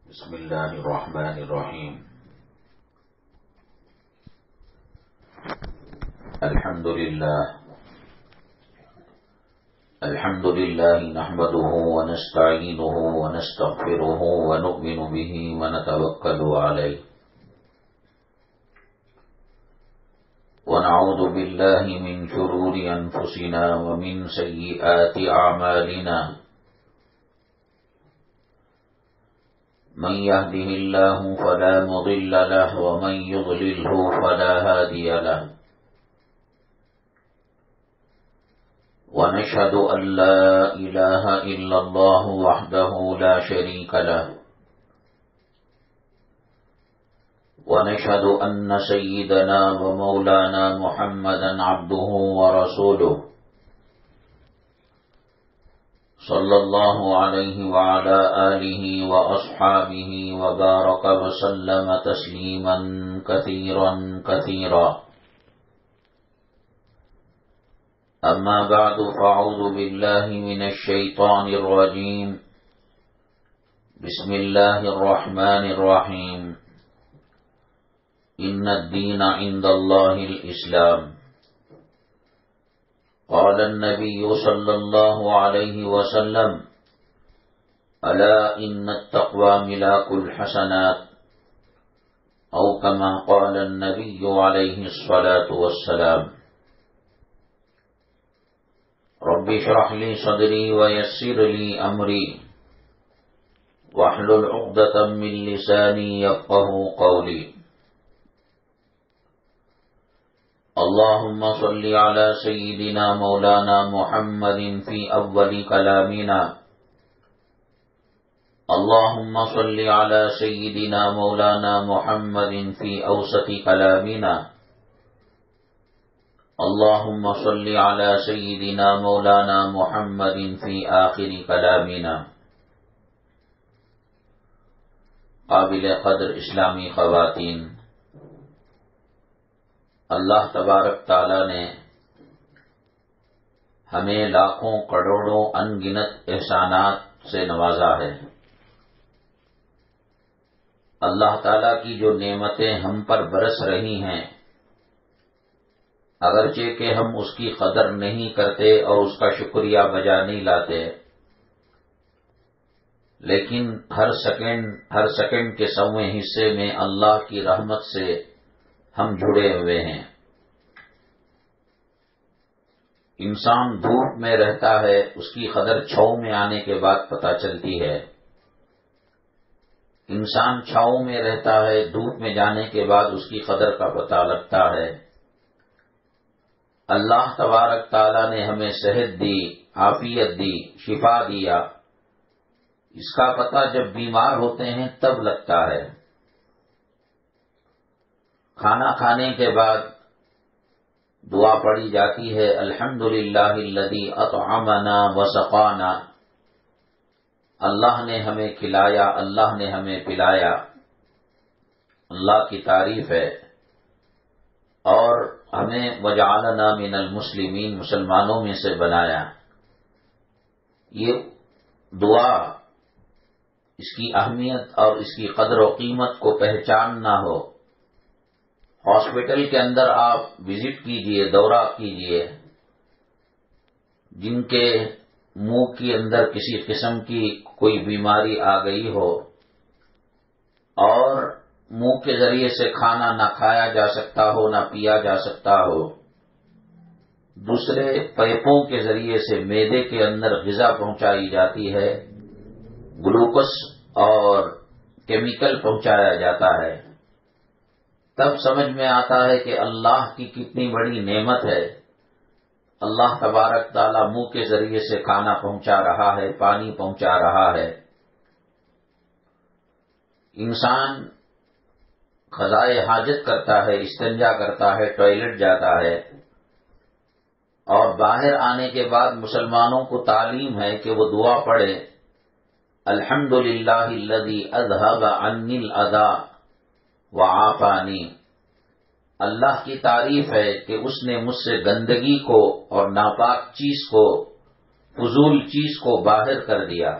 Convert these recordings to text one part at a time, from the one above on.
بسم اللہ الرحمن الرحیم الحمد للہ نحمده ونستعینه ونستغفره ونؤمن به ونتوکل علیہ ونعوذ باللہ من شرور انفسنا ومن سیئات اعمالنا من يهده الله فلا مضل له ومن يضلله فلا هادي له ونشهد أن لا إله إلا الله وحده لا شريك له ونشهد أن سيدنا ومولانا محمدا عبده ورسوله صلى الله عليه وعلى آله وأصحابه وبارك وسلم تسليما كثيرا كثيرا أما بعد فأعوذ بالله من الشيطان الرجيم بسم الله الرحمن الرحيم إن الدين عند الله الإسلام قال النبي صلى الله عليه وسلم ألا إن التقوى ملاك الحسنات أو كما قال النبي عليه الصلاة والسلام رب اشرح لي صدري ويسر لي أمري واحلل عقدة من لساني يفقهوا قولي اللهم صل على سيدنا مولانا محمد في أول كلامنا اللهم صل على سيدنا مولانا محمد في أوسط كلامنا اللهم صل على سيدنا مولانا محمد في آخر كلامنا قابل قدر اسلامی خواتین، اللہ تبارک تعالی نے ہمیں لاکھوں کروڑوں ان گنت احسانات سے نوازا ہے۔ اللہ تعالی کی جو نعمتیں ہم پر برس رہی ہیں، اگرچہ کہ ہم اس کی قدر نہیں کرتے اور اس کا شکریہ بجا نہیں لاتے، لیکن ہر سیکنڈ کے 100ویں حصے میں اللہ کی رحمت سے ہم جڑے ہوئے ہیں۔ انسان دھوپ میں رہتا ہے، اس کی قدر چھاؤں میں آنے کے بعد پتہ چلتی ہے۔ انسان چھاؤں میں رہتا ہے، دھوپ میں جانے کے بعد اس کی قدر کا پتہ لگتا ہے۔ اللہ تبارک تعالیٰ نے ہمیں صحت دی، عافیت دی، شفا دیا، اس کا پتہ جب بیمار ہوتے ہیں تب لگتا ہے۔ کھانا کھانے کے بعد دعا پڑھی جاتی ہے، الحمدللہ الذی اطعمنا وسقانا، اللہ نے ہمیں کھلایا، اللہ نے ہمیں پلایا، اللہ کی تعریف ہے، اور ہمیں وجعلنا من المسلمین، مسلمانوں میں سے بنایا۔ یہ دعا، اس کی اہمیت اور اس کی قدر و قیمت کو پہچاننا ہو، ہاسپٹل کے اندر آپ وزٹ کیجئے، دورہ کیجئے، جن کے منہ کے اندر کسی قسم کی کوئی بیماری آ گئی ہو اور منہ کے ذریعے سے کھانا نہ کھایا جا سکتا ہو، نہ پیا جا سکتا ہو، دوسرے پیپوں کے ذریعے سے معدے کے اندر غذا پہنچائی جاتی ہے، گلوکوز اور کیمیکل پہنچایا جاتا ہے، تب سمجھ میں آتا ہے کہ اللہ کی کتنی بڑی نعمت ہے۔ اللہ تبارک تعالیٰ منہ کے ذریعے سے کھانا پہنچا رہا ہے، پانی پہنچا رہا ہے۔ انسان قضائے حاجت کرتا ہے، استنجا کرتا ہے، ٹوائلٹ جاتا ہے، اور باہر آنے کے بعد مسلمانوں کو تعلیم ہے کہ وہ دعا پڑھے، الحمدللہ الذی اذھب عنی الاذی وعافانی، اللہ کی تعریف ہے کہ اس نے مجھ سے گندگی کو اور ناپاک چیز کو، فضول چیز کو باہر کر دیا۔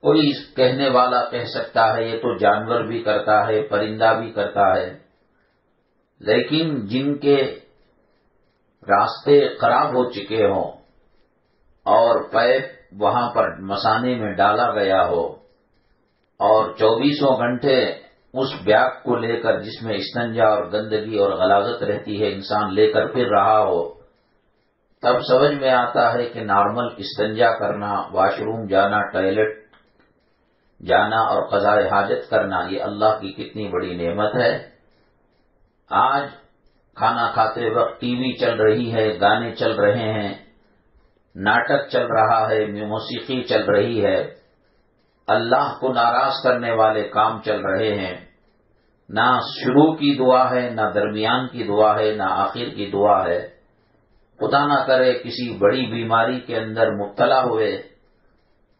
کوئی کہنے والا کہہ سکتا ہے یہ تو جانور بھی کرتا ہے، پرندہ بھی کرتا ہے، لیکن جن کے راستے خراب ہو چکے ہوں اور پیپ وہاں پر مسانے میں ڈالا گیا ہو اور 24 گھنٹے اس بیگ کو لے کر جس میں استنجا اور گندگی اور غلاظت رہتی ہے انسان لے کر پھر رہا ہو، تب سمجھ میں آتا ہے کہ نارمل استنجا کرنا، واش روم جانا، ٹوائلٹ جانا اور قضاء حاجت کرنا یہ اللہ کی کتنی بڑی نعمت ہے۔ آج کھانا کھاتے وقت ٹی وی چل رہی ہے، گانے چل رہے ہیں، ناٹک چل رہا ہے، موسیقی چل رہی ہے، اللہ کو ناراض کرنے والے کام چل رہے ہیں، نہ شروع کی دعا ہے، نہ درمیان کی دعا ہے، نہ آخر کی دعا ہے۔ خدا نہ کرے کسی بڑی بیماری کے اندر مبتلا ہوئے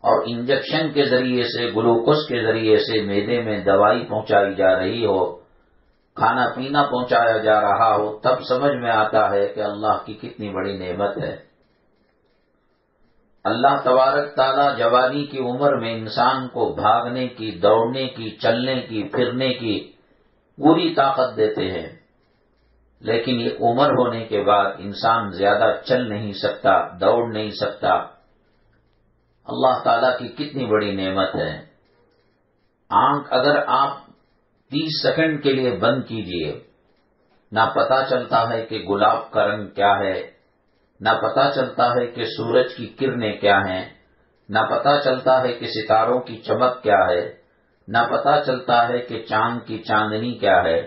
اور انجیکشن کے ذریعے سے، گلوکوز کے ذریعے سے معدے میں دوائی پہنچائی جا رہی ہو، کھانا پینا پہنچایا جا رہا ہو، تب سمجھ میں آتا ہے کہ اللہ کی کتنی بڑی نعمت ہے۔ اللہ تبارک تعالیٰ جوانی کی عمر میں انسان کو بھاگنے کی، دوڑنے کی، چلنے کی، پھرنے کی پوری طاقت دیتے ہیں، لیکن یہ عمر ہونے کے بعد انسان زیادہ چل نہیں سکتا، دوڑ نہیں سکتا۔ اللہ تعالیٰ کی کتنی بڑی نعمت ہے۔ آنکھ اگر آپ 30 سیکنڈ کے لیے بند کیجئے، نہ پتہ چلتا ہے کہ گلاب کا رنگ کیا ہے، نہ پتہ چلتا ہے کہ سورج کی کرنیں کیا ہیں، نہ پتہ چلتا ہے کہ ستاروں کی چمک کیا ہے، نہ پتہ چلتا ہے کہ چاند کی چاندنی کیا ہے،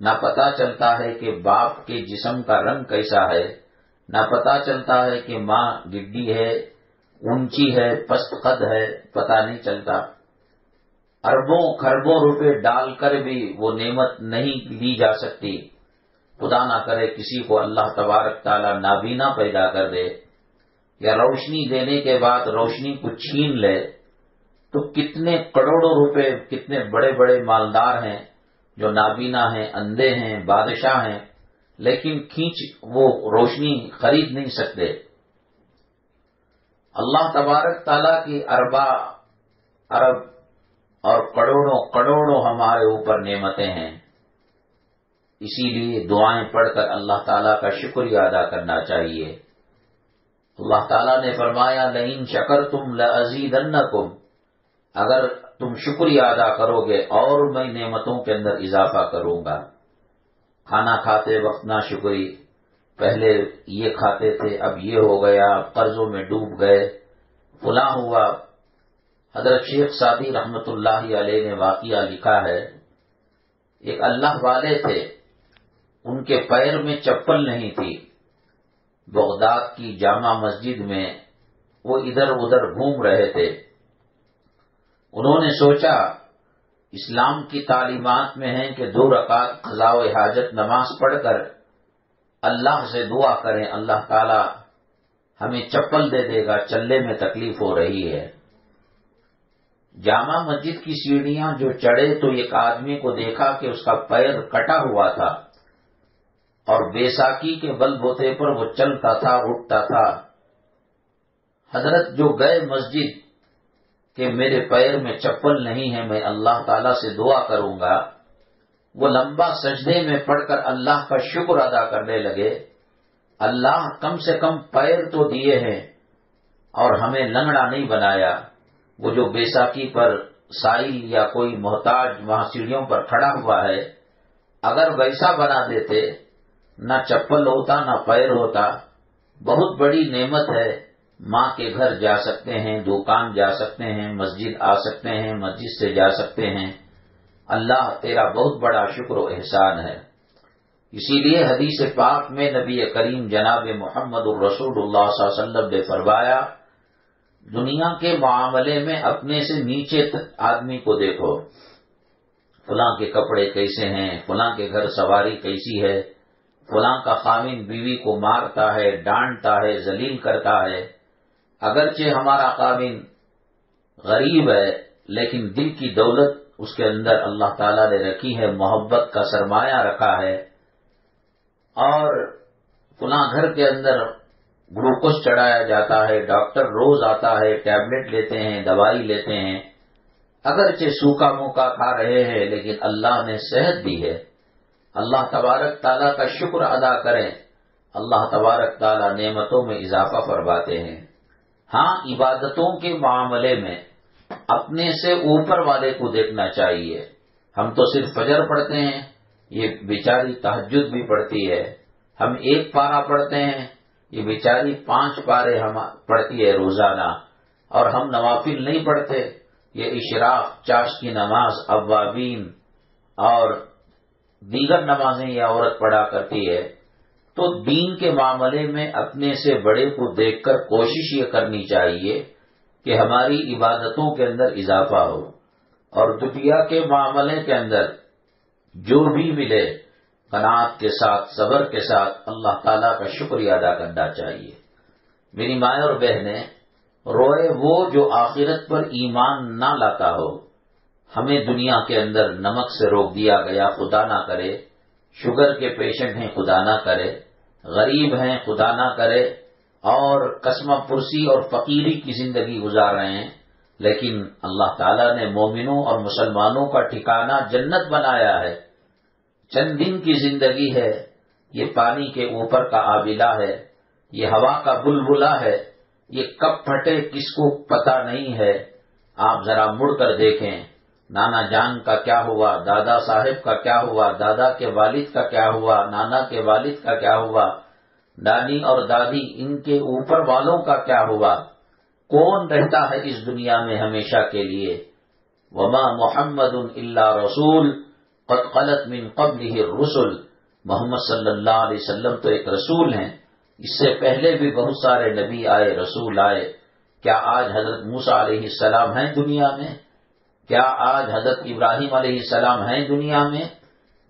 نہ پتہ چلتا ہے کہ باپ کے جسم کا رنگ کیسا ہے، نہ پتہ چلتا ہے کہ ماں گڈی ہے، اونچی ہے، پست قد ہے، پتہ نہیں چلتا۔ اربوں خربوں روپے ڈال کر بھی وہ نعمت نہیں لی جا سکتی۔ خدا نہ کرے کسی کو اللہ تبارک تعالیٰ نابینا پیدا کر دے یا روشنی دینے کے بعد روشنی کو چھین لے، تو کتنے کروڑوں روپے، کتنے بڑے بڑے مالدار ہیں جو نابینا ہیں، اندھے ہیں، بادشاہ ہیں، لیکن کھینچ وہ روشنی خرید نہیں سکتے۔ اللہ تبارک تعالیٰ کی ارب اور کروڑوں کروڑوں ہمارے اوپر نعمتیں ہیں، اسی لیے دعائیں پڑھ کر اللہ تعالیٰ کا شکریہ ادا کرنا چاہیے۔ اللہ تعالیٰ نے فرمایا لئن شکرتم لأزیدنکم، اگر تم شکریہ ادا کرو گے اور میں نعمتوں کے اندر اضافہ کروں گا۔ کھانا کھاتے وقت نہ شکری، پہلے یہ کھاتے تھے اب یہ ہو گیا، اب قرضوں میں ڈوب گئے، فلاں ہوا۔ حضرت شیخ سعدی رحمت اللہ علیہ نے واقعہ لکھا ہے، ایک اللہ والے تھے، ان کے پیر میں چپل نہیں تھی، بغداد کی جامع مسجد میں وہ ادھر ادھر گھوم رہے تھے۔ انہوں نے سوچا اسلام کی تعلیمات میں ہے کہ 2 رکعت قضاء و حاجت نماز پڑھ کر اللہ سے دعا کریں، اللہ تعالی ہمیں چپل دے دے گا، چلنے میں تکلیف ہو رہی ہے۔ جامع مسجد کی سیڑھیاں جو چڑھے تو ایک آدمی کو دیکھا کہ اس کا پیر کٹا ہوا تھا اور بیساکھی کے بل بوتے پر وہ چلتا تھا، اٹھتا تھا۔ حضرت جو گئے مسجد کہ میرے پیر میں چپل نہیں ہے، میں اللہ تعالیٰ سے دعا کروں گا، وہ لمبا سجدے میں پڑھ کر اللہ کا شکر ادا کرنے لگے، اللہ کم سے کم پیر تو دیے ہیں اور ہمیں لنگڑا نہیں بنایا۔ وہ جو بیساکھی پر سائل یا کوئی محتاج وہاں سیڑھیوں پر کھڑا ہوا ہے، اگر ویسا بنا دیتے، نہ چپل ہوتا نہ پیر ہوتا۔ بہت بڑی نعمت ہے، ماں کے گھر جا سکتے ہیں، دکان جا سکتے ہیں، مسجد آ سکتے ہیں، مسجد سے جا سکتے ہیں۔ اللہ تیرا بہت بڑا شکر و احسان ہے۔ اسی لیے حدیث پاک میں نبی کریم جناب محمد الرسول اللہ صلی اللہ علیہ وسلم نے فرمایا، دنیا کے معاملے میں اپنے سے نیچے آدمی کو دیکھو، فلاں کے کپڑے کیسے ہیں، فلاں کے گھر سواری کیسی ہے، فلاں کا خاوند بیوی کو مارتا ہے، ڈانٹتا ہے، ذلیل کرتا ہے۔ اگرچہ ہمارا خاوند غریب ہے لیکن دل کی دولت اس کے اندر اللہ تعالیٰ نے رکھی ہے، محبت کا سرمایہ رکھا ہے، اور فلاں گھر کے اندر گلوکوز چڑھایا جاتا ہے، ڈاکٹر روز آتا ہے، ٹیبلٹ لیتے ہیں، دوائی لیتے ہیں، اگرچہ سوکھا موکا کھا رہے ہیں لیکن اللہ نے صحت دی ہے۔ اللہ تبارک تعالیٰ کا شکر ادا کریں، اللہ تبارک تعالیٰ نعمتوں میں اضافہ فرماتے ہیں۔ ہاں، عبادتوں کے معاملے میں اپنے سے اوپر والے کو دیکھنا چاہیے۔ ہم تو صرف فجر پڑھتے ہیں، یہ بیچاری تہجد بھی پڑھتی ہے، ہم 1 پارہ پڑھتے ہیں، یہ بیچاری 5 پارے ہم پڑھتی ہے روزانہ، اور ہم نوافل نہیں پڑھتے، یہ اشراق، چاش کی نماز، اوابین اور دیگر نمازیں یہ عورت پڑھا کرتی ہے۔ تو دین کے معاملے میں اپنے سے بڑے کو دیکھ کر کوشش یہ کرنی چاہیے کہ ہماری عبادتوں کے اندر اضافہ ہو، اور دنیا کے معاملے کے اندر جو بھی ملے قناعت کے ساتھ، صبر کے ساتھ اللہ تعالیٰ کا شکریہ ادا کرنا چاہیے۔ میری مائیں اور بہنیں، روئے وہ جو آخرت پر ایمان نہ لاتا ہو۔ ہمیں دنیا کے اندر نمک سے روک دیا گیا، خدا نہ کرے، شوگر کے پیشنٹ ہیں، خدا نہ کرے، غریب ہیں، خدا نہ کرے، اور قسمہ پرسی اور فقیری کی زندگی گزار رہے ہیں، لیکن اللہ تعالیٰ نے مومنوں اور مسلمانوں کا ٹھکانہ جنت بنایا ہے۔ چند دن کی زندگی ہے، یہ پانی کے اوپر کا آبلہ ہے، یہ ہوا کا بلبلہ ہے، یہ کب پھٹے کس کو پتہ نہیں ہے۔ آپ ذرا مڑ کر دیکھیں، نانا جان کا کیا ہوا، دادا صاحب کا کیا ہوا، دادا کے والد کا کیا ہوا، نانا کے والد کا کیا ہوا، دانی اور دادی ان کے اوپر والوں کا کیا ہوا۔ کون رہتا ہے اس دنیا میں ہمیشہ کے لیے؟ وما محمد الا رسول قد خلت من قبلہ الرسل، محمد صلی اللہ علیہ وسلم تو ایک رسول ہیں، اس سے پہلے بھی بہت سارے نبی آئے، رسول آئے۔ کیا آج حضرت موسیٰ علیہ السلام ہیں دنیا میں؟ کیا آج حضرت ابراہیم علیہ السلام ہیں دنیا میں؟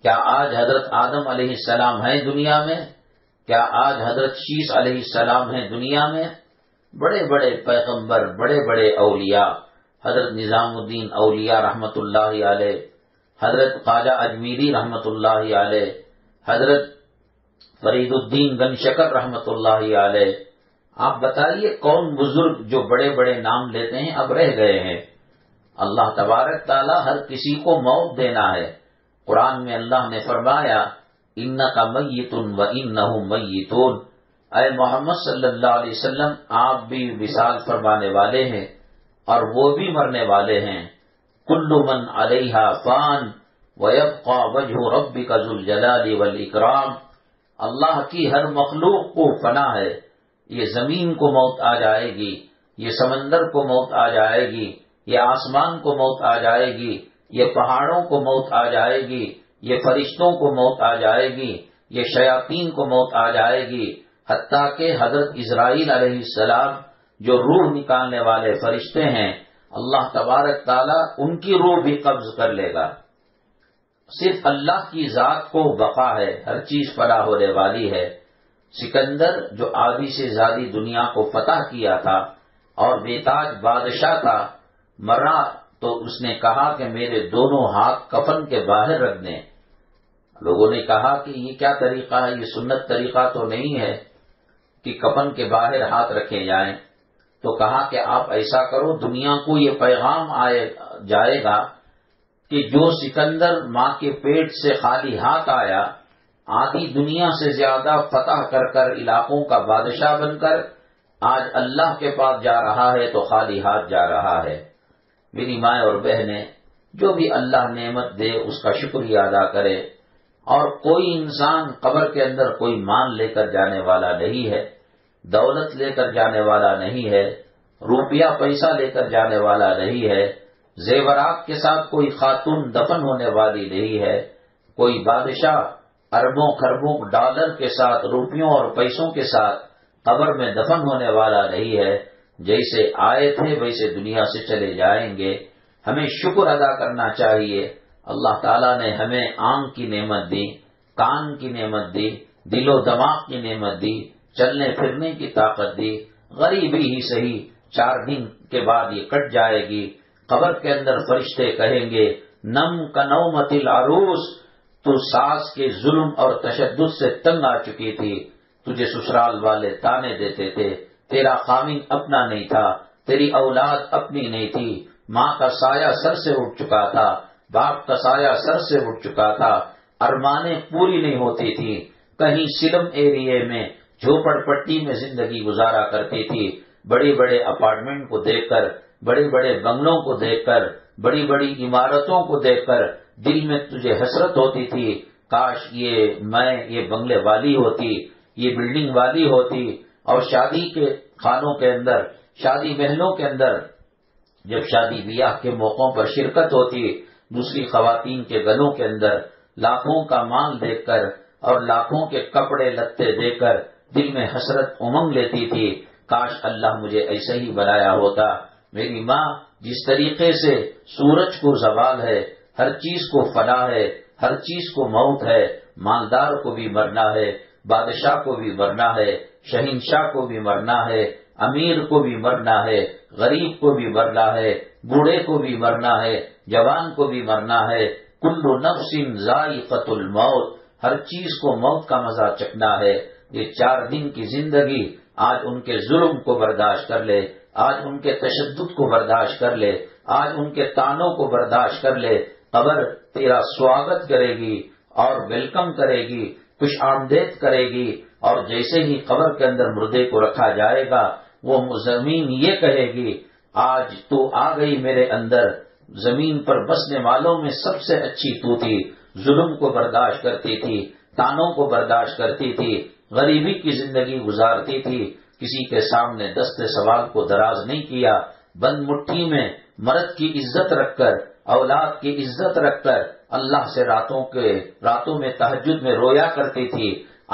کیا آج حضرت آدم علیہ السلام ہیں دنیا میں؟ کیا آج حضرت شیس علیہ السلام ہیں دنیا میں؟ بڑے بڑے پیغمبر، بڑے بڑے اولیاء، حضرت نظام الدین اولیاء رحمت اللہ علیہ، حضرت خواجہ اجمیری رحمت اللہ علیہ، حضرت فرید الدین گن شکر رحمت اللہ علیہ۔ آپ بتائیے کون بزرگ جو بڑے بڑے نام لیتے ہیں اب رہ گئے ہیں؟ اللہ تبارک تعالیٰ ہر کسی کو موت دینا ہے۔ قرآن میں اللہ نے فرمایا اِنَّكَ مَيِّتٌ وَإِنَّهُمْ مَيِّتُونَ، اے محمد صلی اللہ علیہ وسلم آپ بھی وصال فرمانے والے ہیں اور وہ بھی مرنے والے ہیں۔ كُلُّ مَنْ عَلَيْهَا فَانٍ وَيَبْقَى وَجْهُ رَبِّكَ ذُو الْجَلَالِ وَالْإِكْرَامِ، اللہ کی ہر مخلوق کو فنا ہے، یہ زمین کو موت آ جائے گی، یہ سمندر کو موت آ جائے گی، یہ آسمان کو موت آ جائے گی، یہ پہاڑوں کو موت آ جائے گی، یہ فرشتوں کو موت آ جائے گی، یہ شیاطین کو موت آ جائے گی، حتیٰ کہ حضرت اسرائیل علیہ السلام جو روح نکالنے والے فرشتے ہیں، اللہ تبارک تعالیٰ ان کی روح بھی قبض کر لے گا۔ صرف اللہ کی ذات کو بقا ہے، ہر چیز فنا ہونے والی ہے۔ سکندر جو آدھی سے زیادہ دنیا کو فتح کیا تھا اور بے تاج بادشاہ تھا، مرا تو اس نے کہا کہ میرے دونوں ہاتھ کفن کے باہر رکھ دیں۔ لوگوں نے کہا کہ یہ کیا طریقہ ہے، یہ سنت طریقہ تو نہیں ہے کہ کفن کے باہر ہاتھ رکھے جائیں۔ تو کہا کہ آپ ایسا کرو، دنیا کو یہ پیغام جائے گا کہ جو سکندر ماں کے پیٹ سے خالی ہاتھ آیا، آدھی دنیا سے زیادہ فتح کر کر علاقوں کا بادشاہ بن کر آج اللہ کے پاس جا رہا ہے تو خالی ہاتھ جا رہا ہے۔ میری مائیں اور بہنیں، جو بھی اللہ نعمت دے اس کا شکریہ ادا کرے، اور کوئی انسان قبر کے اندر کوئی مال لے کر جانے والا نہیں ہے، دولت لے کر جانے والا نہیں ہے، روپیہ پیسہ لے کر جانے والا نہیں ہے، زیورات کے ساتھ کوئی خاتون دفن ہونے والی نہیں ہے، کوئی بادشاہ اربوں خربوں ڈالر کے ساتھ، روپیوں اور پیسوں کے ساتھ قبر میں دفن ہونے والا نہیں ہے۔ جیسے آئے تھے ویسے دنیا سے چلے جائیں گے۔ ہمیں شکر ادا کرنا چاہیے، اللہ تعالیٰ نے ہمیں آنکھ کی نعمت دی، کان کی نعمت دی، دل و دماغ کی نعمت دی، چلنے پھرنے کی طاقت دی۔ غریبی ہی صحیح 4 دن کے بعد یہ کٹ جائے گی۔ قبر کے اندر فرشتے کہیں گے نم کنومت العروس، تو ساس کے ظلم اور تشدد سے تنگ آ چکی تھی، تجھے سسرال والے تانے دیتے تھے، تیرا خاوند اپنا نہیں تھا، تیری اولاد اپنی نہیں تھی، ماں کا سایہ سر سے اٹھ چکا تھا، باپ کا سایہ سر سے اٹھ چکا تھا، ارمانیں پوری نہیں ہوتی تھی، کہیں سلم ایریے میں جھوپڑ پٹی میں زندگی گزارا کرتی تھی، بڑے بڑے اپارٹمنٹ کو دیکھ کر، بڑے بڑے بنگلوں کو دیکھ کر، بڑی بڑی عمارتوں کو دیکھ کر دل میں تجھے حسرت ہوتی تھی، کاش یہ بنگلے والی ہوتی، یہ بلڈنگ والی ہوتی، اور شادی کے خانوں کے اندر، شادی محلوں کے اندر جب شادی بیاہ کے موقعوں پر شرکت ہوتی، دوسری خواتین کے گلوں کے اندر لاکھوں کا مال دیکھ کر اور لاکھوں کے کپڑے لتے دیکھ کر دل میں حسرت امنگ لیتی تھی، کاش اللہ مجھے ایسے ہی بنایا ہوتا۔ میری ماں جس طریقے سے سورج کو زوال ہے، ہر چیز کو فنا ہے، ہر چیز کو موت ہے، مالدار کو بھی مرنا ہے، بادشاہ کو بھی مرنا ہے، شہنشاہ کو بھی مرنا ہے، امیر کو بھی مرنا ہے، غریب کو بھی مرنا ہے، بوڑھے کو بھی مرنا ہے، جوان کو بھی مرنا ہے، کل نفس ذائقۃ الموت، ہر چیز کو موت کا مزہ چکھنا ہے۔ یہ 4 دن کی زندگی آج ان کے ظلم کو برداشت کر لے، آج ان کے تشدد کو برداشت کر لے، آج ان کے تانوں کو برداشت کر لے، قبر تیرا سواگت کرے گی اور ویلکم کرے گی، خوش آمدید کرے گی، اور جیسے ہی قبر کے اندر مردے کو رکھا جائے گا وہ زمین یہ کہے گی، آج تو آ گئی میرے اندر، زمین پر بسنے والوں میں سب سے اچھی تو تھی، ظلم کو برداشت کرتی تھی، تانوں کو برداشت کرتی تھی، غریبی کی زندگی گزارتی تھی، کسی کے سامنے دست سوال کو دراز نہیں کیا، بند مٹھی میں مرد کی عزت رکھ کر، اولاد کی عزت رکھ کر اللہ سے راتوں میں تہجد میں رویا کرتی تھی،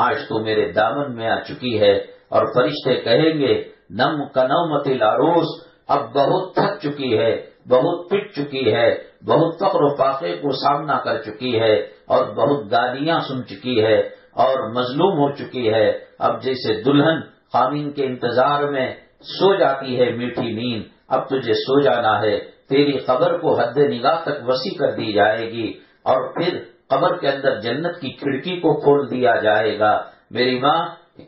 آج تو میرے دامن میں آ چکی ہے، اور فرشتے کہیں گے نم کنومت العروس، اب بہت تھک چکی ہے، بہت پٹ چکی ہے، بہت فقر و فاقے کو سامنا کر چکی ہے، اور بہت گالیاں سن چکی ہے، اور مظلوم ہو چکی ہے، اب جیسے دلہن خامین کے انتظار میں سو جاتی ہے میٹھی نیند، اب تجھے سو جانا ہے، تیری قبر کو حد نگاہ تک وسیع کر دی جائے گی، اور پھر قبر کے اندر جنت کی کھڑکی کو کھول دیا جائے گا۔ میری ماں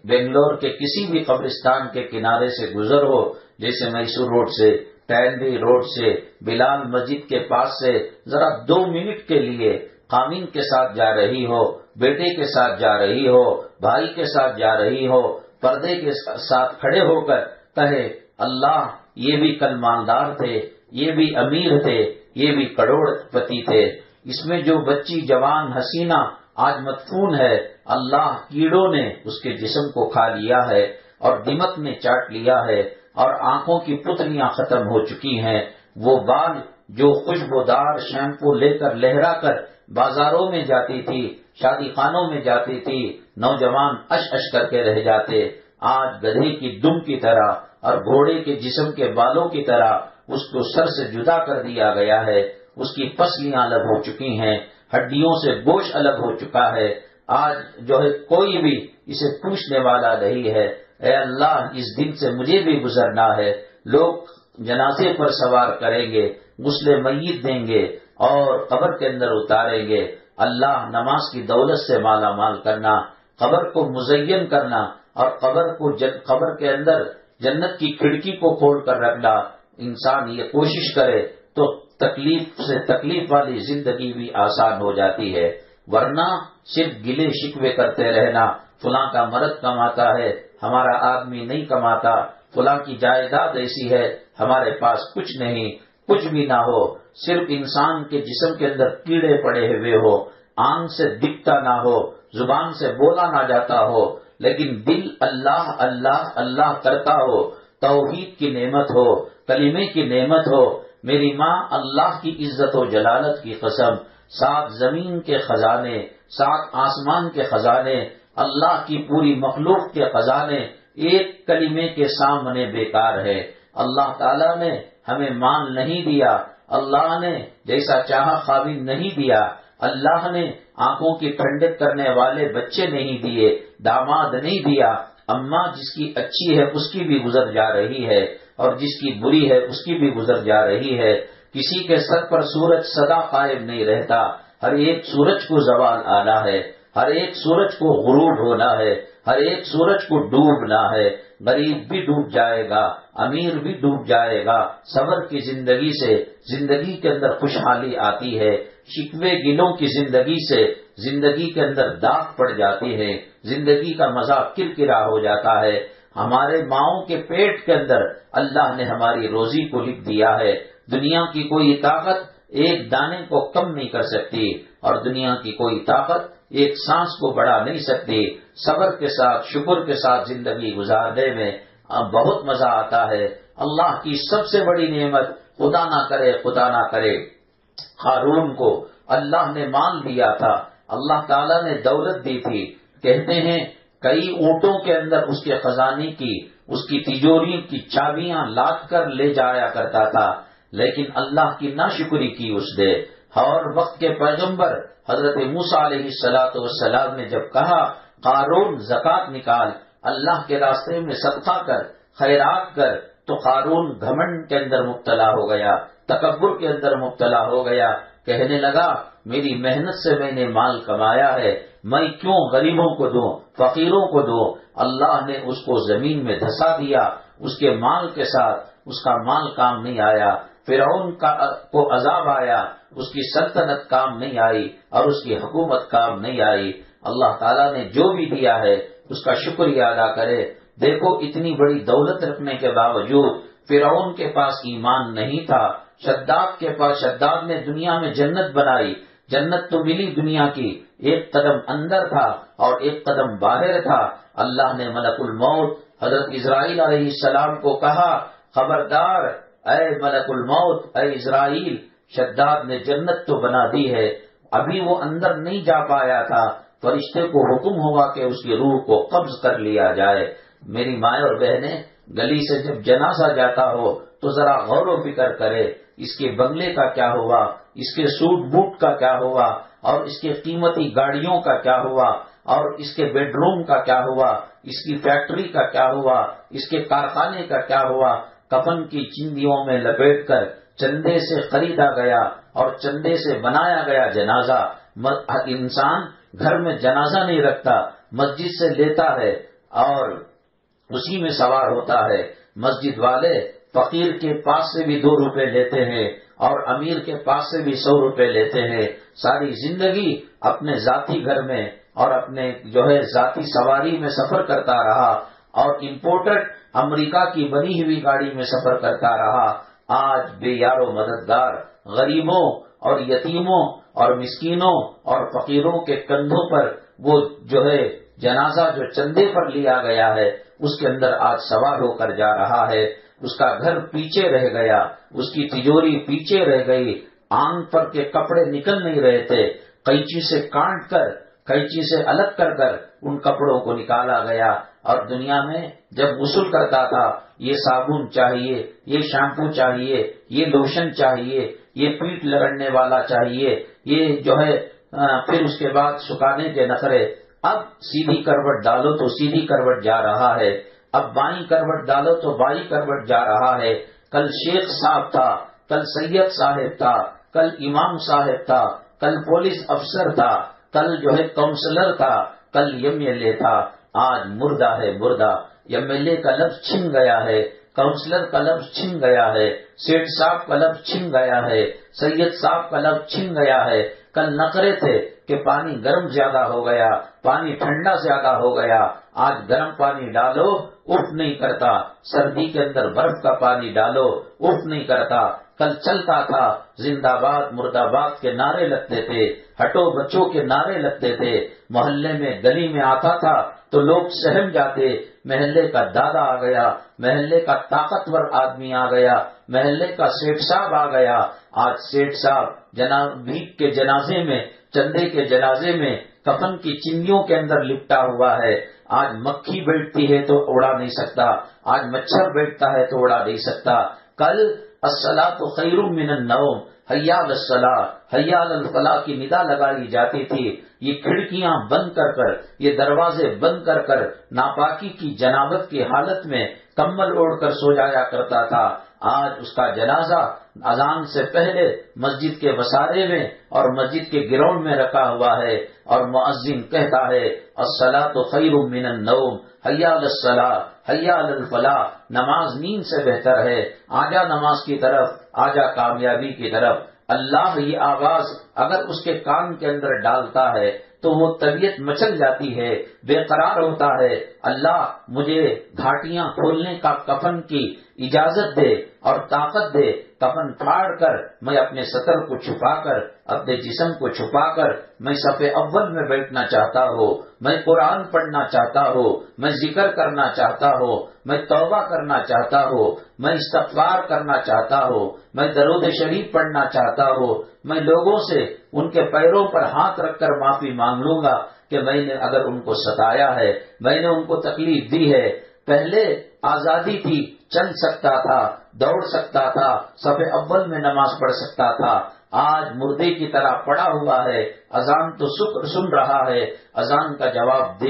بنگلور کے کسی بھی قبرستان کے کنارے سے گزر ہو، جیسے میسور روڈ سے، ٹینڈی روڈ سے، بلال مسجد کے پاس سے ذرا 2 منٹ کے لیے خامین کے ساتھ جا رہی ہو، بیٹے کے ساتھ جا رہی ہو، بھائی کے ساتھ جا رہی ہو، پردے کے ساتھ کھڑے ہو کر کہے اللہ یہ بھی کل مالدار تھے، یہ بھی امیر تھے، یہ بھی کروڑ پتی تھے، اس میں جو بچی جوان حسینہ آج مدفون ہے، اللہ کیڑوں نے اس کے جسم کو کھا لیا ہے اور دمک نے چاٹ لیا ہے، اور آنکھوں کی پتلیاں ختم ہو چکی ہیں، وہ بال جو خوشبودار شیمپو لے کر لہرا کر بازاروں میں جاتی تھی، شادی خانوں میں جاتی تھی، نوجوان اش کر کے رہ جاتے، آج گدھے کی دم کی طرح اور گھوڑے کے جسم کے بالوں کی طرح اس کو سر سے جدا کر دیا گیا ہے، اس کی پسلیاں الگ ہو چکی ہیں، ہڈیوں سے گوشت الگ ہو چکا ہے، آج جو ہے کوئی بھی اسے پوچھنے والا نہیں ہے، اے اللہ اس دن سے مجھے بھی گزرنا ہے، لوگ جنازے پر سوار کریں گے، غسل میت دیں گے اور قبر کے اندر اتاریں گے، اللہ نماز کی دولت سے مالا مال کرنا، قبر کو مزین کرنا، اور قبر کے اندر جنت کی کھڑکی کو کھول کر رکھنا، انسان یہ کوشش کرے تو تکلیف والی زندگی بھی آسان ہو جاتی ہے، ورنہ صرف گلے شکوے کرتے رہنا، فلاں کا مرد کماتا ہے ہمارا آدمی نہیں کماتا، فلاں کی جائیداد ایسی ہے ہمارے پاس کچھ نہیں، کچھ بھی نہ ہو، صرف انسان کے جسم کے اندر کیڑے پڑے ہوئے ہو، آنکھ سے دکھتا نہ ہو، زبان سے بولا نہ جاتا ہو، لیکن دل اللہ اللہ اللہ کرتا ہو، توحید کی نعمت ہو، کلمے کی نعمت ہو۔ میری ماں اللہ کی عزت و جلالت کی قسم، 7 زمین کے خزانے، 7 آسمان کے خزانے، اللہ کی پوری مخلوق کے خزانے ایک کلمے کے سامنے بیکار ہے۔ اللہ تعالیٰ نے ہمیں مال نہیں دیا، اللہ نے جیسا چاہا خاوند نہیں دیا، اللہ نے آنکھوں کی ٹھنڈک کرنے والے بچے نہیں دیے، داماد نہیں دیا، اماں جس کی اچھی ہے اس کی بھی گزر جا رہی ہے اور جس کی بری ہے اس کی بھی گزر جا رہی ہے، کسی کے سر پر سورج سدا قائم نہیں رہتا، ہر ایک سورج کو زوال آنا ہے، ہر ایک سورج کو غروب ہونا ہے، ہر ایک سورج کو ڈوبنا ہے، غریب بھی ڈوب جائے گا، امیر بھی ڈوب جائے گا۔ صبر کی زندگی سے زندگی کے اندر خوشحالی آتی ہے، شکوے گلوں کی زندگی سے زندگی کے اندر داغ پڑ جاتی ہے، زندگی کا مزہ کرکرا ہو جاتا ہے۔ ہمارے ماؤں کے پیٹ کے اندر اللہ نے ہماری روزی کو لکھ دیا ہے، دنیا کی کوئی طاقت ایک دانے کو کم نہیں کر سکتی، اور دنیا کی کوئی طاقت ایک سانس کو بڑھا نہیں سکتی۔ صبر کے ساتھ شکر کے ساتھ زندگی گزارنے میں بہت مزہ آتا ہے۔ اللہ کی سب سے بڑی نعمت، خدا نہ کرے قارون کو اللہ نے مال دیا تھا، اللہ تعالیٰ نے دولت دی تھی، کہتے ہیں کئی اونٹوں کے اندر اس کے خزانے کی، اس کی تجوری کی چابیاں لاد کر لے جایا کرتا تھا، لیکن اللہ کی ناشکری کی اس نے۔ اور وقت کے پیغمبر حضرت موسیٰ علیہ السلام نے جب کہا قارون زکوٰۃ نکال، اللہ کے راستے میں صدقہ کر، خیرات کر، تو قارون گھمنڈ کے اندر مبتلا ہو گیا، تکبر کے اندر مبتلا ہو گیا، کہنے لگا میری محنت سے میں نے مال کمایا ہے، میں کیوں غریبوں کو دوں، فقیروں کو دوں؟ اللہ نے اس کو زمین میں دھسا دیا، اس کے مال کے ساتھ اس کا مال کام نہیں آیا، فرعون کو عذاب آیا، اس کی سلطنت کام نہیں آئی اور اس کی حکومت کام نہیں آئی۔ اللہ تعالیٰ نے جو بھی دیا ہے اس کا شکریہ ادا کرے۔ دیکھو اتنی بڑی دولت رکھنے کے باوجود فرعون کے پاس ایمان نہیں تھا، شداد نے دنیا میں جنت بنائی، جنت تو ملی دنیا کی، ایک قدم اندر تھا اور ایک قدم باہر تھا۔ اللہ نے ملک الموت حضرت اسرائیل علیہ السلام کو کہا خبردار اے ملک الموت، اے اسرائیل، شداد نے جنت تو بنا دی ہے، ابھی وہ اندر نہیں جا پایا تھا، فرشتے کو حکم ہوگا کہ اس کی روح کو قبض کر لیا جائے۔ میری مائیں اور بہنیں، گلی سے جب جنازہ جاتا ہو تو ذرا غور و فکر کرے، اس کے بنگلے کا کیا ہوا، اس کے سوٹ بوٹ کا کیا ہوا، اور اس کے قیمتی گاڑیوں کا کیا ہوا، اور اس کے بیڈ روم کا کیا ہوا، اس کی فیکٹری کا کیا ہوا، اس کے کارخانے کا کیا ہوا۔ کفن کی چندیوں میں لپیٹ کر چندے سے خریدا گیا اور چندے سے بنایا گیا جنازہ۔ انسان گھر میں جنازہ نہیں رکھتا، مسجد سے لیتا ہے اور اسی میں سوار ہوتا ہے۔ مسجد والے فقیر کے پاس سے بھی 2 روپے لیتے ہیں اور امیر کے پاس سے بھی 100 روپے لیتے ہیں۔ ساری زندگی اپنے ذاتی گھر میں اور اپنے ذاتی سواری میں سفر کرتا رہا اور امپورٹڈ امریکہ کی بنی ہوئی گاڑی میں سفر کرتا رہا۔ آج بے یار و مددگار غریبوں اور یتیموں اور مسکینوں اور فقیروں کے کندھوں پر وہ جنازہ جو چندے پر لیا گیا ہے اس کے اندر آج سوار ہو کر جا رہا ہے۔ اس کا گھر پیچھے رہ گیا، اس کی تجوری پیچھے رہ گئی، آنکھ پر کے کپڑے نکل نہیں رہے تھے، قینچی سے کاٹ کر، قینچی سے الگ کر کر ان کپڑوں کو نکالا گیا۔ اور دنیا میں جب غسل کرتا تھا یہ صابن چاہیے، یہ شیمپو چاہیے، یہ لوشن چاہیے، یہ پیٹ لگڑنے والا چاہیے، یہ پھر اس کے بعد سکھانے کے نخرے۔ اب سیدھی کروٹ ڈالو تو سیدھی کروٹ جا رہا ہے، اب بائیں کروٹ ڈالو تو بائیں کروٹ جا رہا ہے۔ کل شیخ صاحب تھا، کل سید صاحب تھا، کل امام صاحب تھا، کل پولیس افسر تھا، کل کونسلر تھا، کل ایم ایل اے تھا، آج مردہ ہے مردہ۔ ایم ایل اے کا لفظ چھن گیا ہے، کونسلر کا لفظ چھن گیا ہے، سیٹ صاحب کا لفظ چھن گیا ہے، سید صاحب کا لفظ چھن گیا ہے۔ کل نخرے تھے کہ پانی گرم زیادہ ہو گیا، پانی ٹھنڈا زیادہ ہو گیا، آج گرم پانی ڈالو اف نہیں کرتا، سردی کے اندر برف کا پانی ڈالو اف نہیں کرتا۔ کل چلتا تھا زندہ باد مرد آباد کے نعرے لگتے تھے، ہٹو بچوں کے نعرے لگتے تھے، محلے میں گلی میں آتا تھا تو لوگ سہم جاتے، محلے کا دادا آ گیا، محلے کا طاقتور آدمی آ گیا، محلے کا سیٹ صاحب آ گیا۔ آج سیٹ صاحب بھیک کے جنازے میں، چندے کے جنازے میں کفن کی چندیوں کے اندر لپٹا ہوا ہے۔ آج مکھی بیٹھتی ہے تو اڑا نہیں سکتا، آج مچھر بیٹھتا ہے تو اڑا نہیں سکتا۔ کل الصلاۃ خیر من النوم، حی علی الصلاۃ، حی علی الفلاح کی ندا لگائی جاتی تھی۔ یہ کھڑکیاں بند کر کر، یہ دروازے بند کر کر ناپاکی کی جنابت کی حالت میں کمبل اوڑھ کر سو جایا کرتا تھا۔ آج اس کا جنازہ اذان سے پہلے مسجد کے وسارے میں اور مسجد کے گراؤنڈ میں رکھا ہوا ہے، اور مؤذن کہتا ہے الصلاۃ خیر من النوم، حی علی الصلاۃ، حی علی الفلاح، نماز نیند سے بہتر ہے، آجا نماز کی طرف، آجا کامیابی کی طرف۔ اللہ یہ آواز اگر اس کے کان کے اندر ڈالتا ہے تو وہ طبیعت مچل جاتی ہے، بے قرار ہوتا ہے۔ اللہ مجھے گھاٹیاں کھولنے کا کفن کی اجازت دے اور طاقت دے، کفن پھاڑ کر میں اپنے سطر کو چھپا کر، اپنے جسم کو چھپا کر میں صف اول میں بیٹھنا چاہتا ہوں، میں قرآن پڑھنا چاہتا ہوں، میں ذکر کرنا چاہتا ہوں، میں توبہ کرنا چاہتا ہوں، میں استغفار کرنا چاہتا ہوں، میں درود شریف پڑھنا چاہتا ہوں، میں لوگوں سے ان کے پیروں پر ہاتھ رکھ کر معافی مانگ لوں گا کہ میں نے اگر ان کو ستایا ہے، میں نے ان کو تکلیف دی ہے۔ پہلے آزادی تھی، چل سکتا تھا، دوڑ سکتا تھا، صف اول میں نماز پڑھ سکتا تھا، آج مردے کی طرح پڑا ہوا ہے۔ اذان تو سن رہا ہے، اذان کا جواب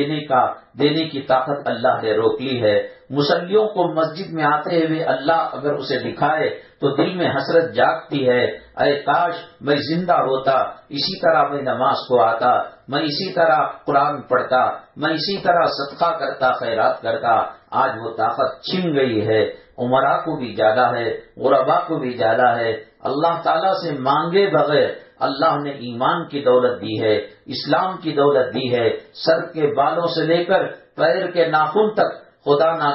دینے کی طاقت اللہ نے روک لی ہے۔ مصلیوں کو مسجد میں آتے ہوئے اللہ اگر اسے دکھائے تو دل میں حسرت جاگتی ہے، اے کاش میں زندہ ہوتا، اسی طرح میں نماز کو آتا، میں اسی طرح قرآن پڑھتا، میں اسی طرح صدقہ کرتا، خیرات کرتا۔ آج وہ طاقت چھن گئی ہے، عمرا کو بھی زیادہ ہے، غربا کو بھی زیادہ ہے۔ اللہ تعالیٰ سے مانگے بغیر اللہ نے ایمان کی دولت دی ہے، اسلام کی دولت دی ہے، سر کے بالوں سے لے کر پیر کے ناخن تک، خدا نہ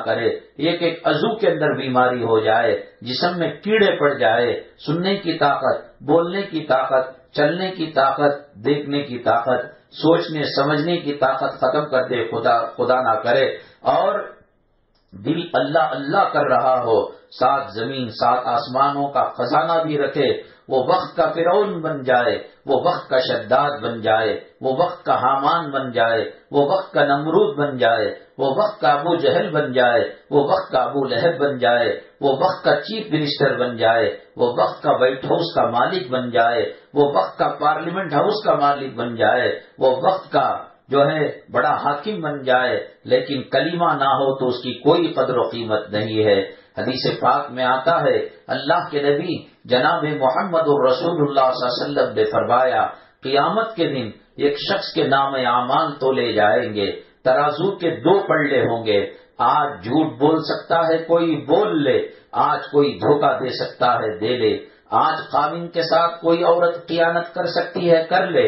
کرے ایک عضو کے اندر بیماری ہو جائے، جسم میں کیڑے پڑ جائے، سننے کی طاقت، بولنے کی طاقت، چلنے کی طاقت، دیکھنے کی طاقت، سوچنے سمجھنے کی طاقت ختم کر دے، خدا نہ کرے، اور دل اللہ اللہ کر رہا ہو، 7 زمین 7 آسمانوں کا خزانہ بھی رکھے، وہ وقت کا فرعون بن جائے، وہ وقت کا شداد بن جائے، وہ وقت کا حامان بن جائے، وہ وقت کا نمرود بن جائے، وہ وقت کا ابو جہل بن جائے، وہ وقت کا ابو لہب بن جائے، وہ وقت کا چیف منسٹر بن جائے، وہ وقت کا وائٹ ہاؤس کا مالک بن جائے، وہ وقت کا پارلیمنٹ ہاؤس کا مالک بن جائے، وہ وقت کا جو ہے بڑا حاکم بن جائے، لیکن کلمہ نہ ہو تو اس کی کوئی قدر و قیمت نہیں ہے۔ حدیث پاک میں آتا ہے، اللہ کے نبی جناب محمد الرسول اللہ صلی اللہ علیہ وسلم نے فرمایا، قیامت کے دن ایک شخص کے نام اعمال تولے جائیں گے، ترازو کے 2 پلڑے ہوں گے، آج جھوٹ بول سکتا ہے کوئی، بول لے، آج کوئی دھوکہ دے سکتا ہے، دے لے، آج خاوند کے ساتھ کوئی عورت خیانت کر سکتی ہے، کر لے،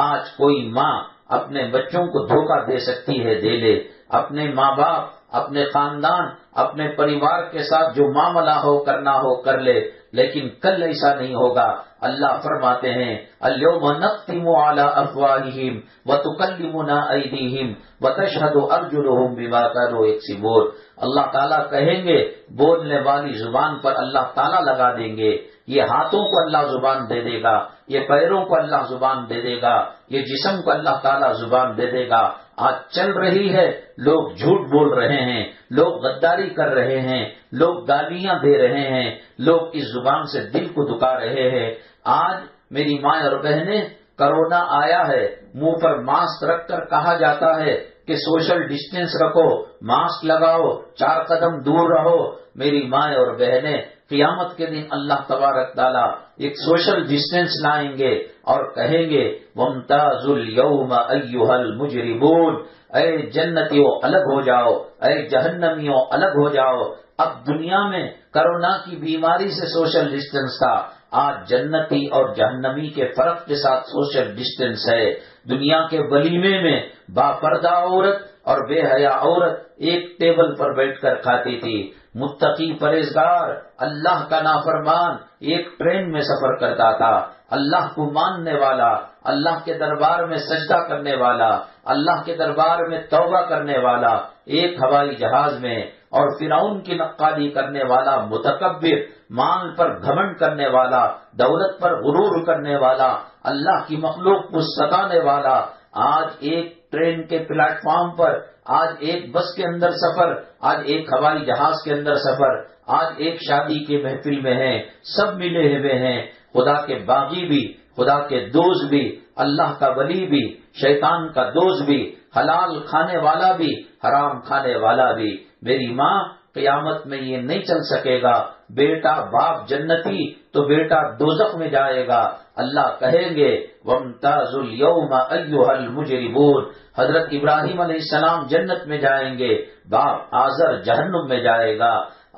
آج کوئی ماں اپنے بچوں کو دھوکہ دے سکتی ہے، دے لے، اپنے ماں باپ، اپنے خاندان، اپنے پریوار کے ساتھ جو معاملہ ہو کرنا ہو کر لے، لیکن کل ایسا نہیں ہوگا۔ اللہ فرماتے ہیں اليوم نختم على افواہہم وتکلمنا ایدیہم وتشہد ارجلہم بما كانوا یکسبون۔ اللہ تعالیٰ کہیں گے، بولنے والی زبان پر اللہ تعالیٰ لگا دیں گے، یہ ہاتھوں کو اللہ زبان دے دے گا، یہ پیروں کو اللہ زبان دے دے گا، یہ جسم کو اللہ تعالیٰ زبان دے دے گا۔ آج چل رہی ہے، لوگ جھوٹ بول رہے ہیں، لوگ غداری کر رہے ہیں، لوگ گالیاں دے رہے ہیں، لوگ اس زبان سے دل کو دکھا رہے ہیں۔ آج میری ماں اور بہنیں، کرونا آیا ہے، منہ پر ماسک رکھ کر کہا جاتا ہے کہ سوشل ڈسٹینس رکھو، ماسک لگاؤ، 4 قدم دور رہو۔ میری ماں اور بہنیں، قیامت کے دن اللہ تبارک تعالیٰ ایک سوشل ڈسٹینس لائیں گے اور کہیں گے وَامْتَازُوا الْيَوْمَ أَيُّهَا الْمُجْرِمُونَ، اے جنتیوں الگ ہو جاؤ، اے جہنمیوں الگ ہو جاؤ۔ اب دنیا میں کرونا کی بیماری سے سوشل ڈسٹینس تھا، آج جنتی اور جہنمی کے فرق کے ساتھ سوشل ڈسٹینس ہے۔ دنیا کے ولیمے میں باپردہ عورت اور بے حیا عورت ایک ٹیبل پر بیٹھ کر کھاتی تھی۔ متقی پرہیزگار اللہ کا نافرمان ایک ٹرین میں سفر کرتا تھا۔ اللہ کو ماننے والا، اللہ کے دربار میں سجدہ کرنے والا، اللہ کے دربار میں توبہ کرنے والا ایک ہوائی جہاز میں، اور فرعون کی نقالی کرنے والا متکبر، مال پر گھمنڈ کرنے والا، دولت پر غرور کرنے والا، اللہ کی مخلوق کو ستانے والا، آج ایک ٹرین کے پلیٹ فارم پر، آج ایک بس کے اندر سفر، آج ایک ہوائی جہاز کے اندر سفر، آج ایک شادی کے محفل میں ہیں، سب ملے ہوئے ہیں، خدا کے باغی بھی، خدا کے دوست بھی، اللہ کا ولی بھی، شیطان کا دوست بھی، حلال کھانے والا بھی، حرام کھانے والا بھی۔ میری ماں قیامت میں یہ نہیں چل سکے گا، بیٹا باپ جنتی تو بیٹا دوزخ میں جائے گا۔ اللہ کہیں گے وَامْتَازُوا الْيَوْمَ أَيُّهَا الْمُجْرِمُونَ، حضرت ابراہیم علیہ السلام جنت میں جائیں گے، باپ آزر جہنم میں جائے گا،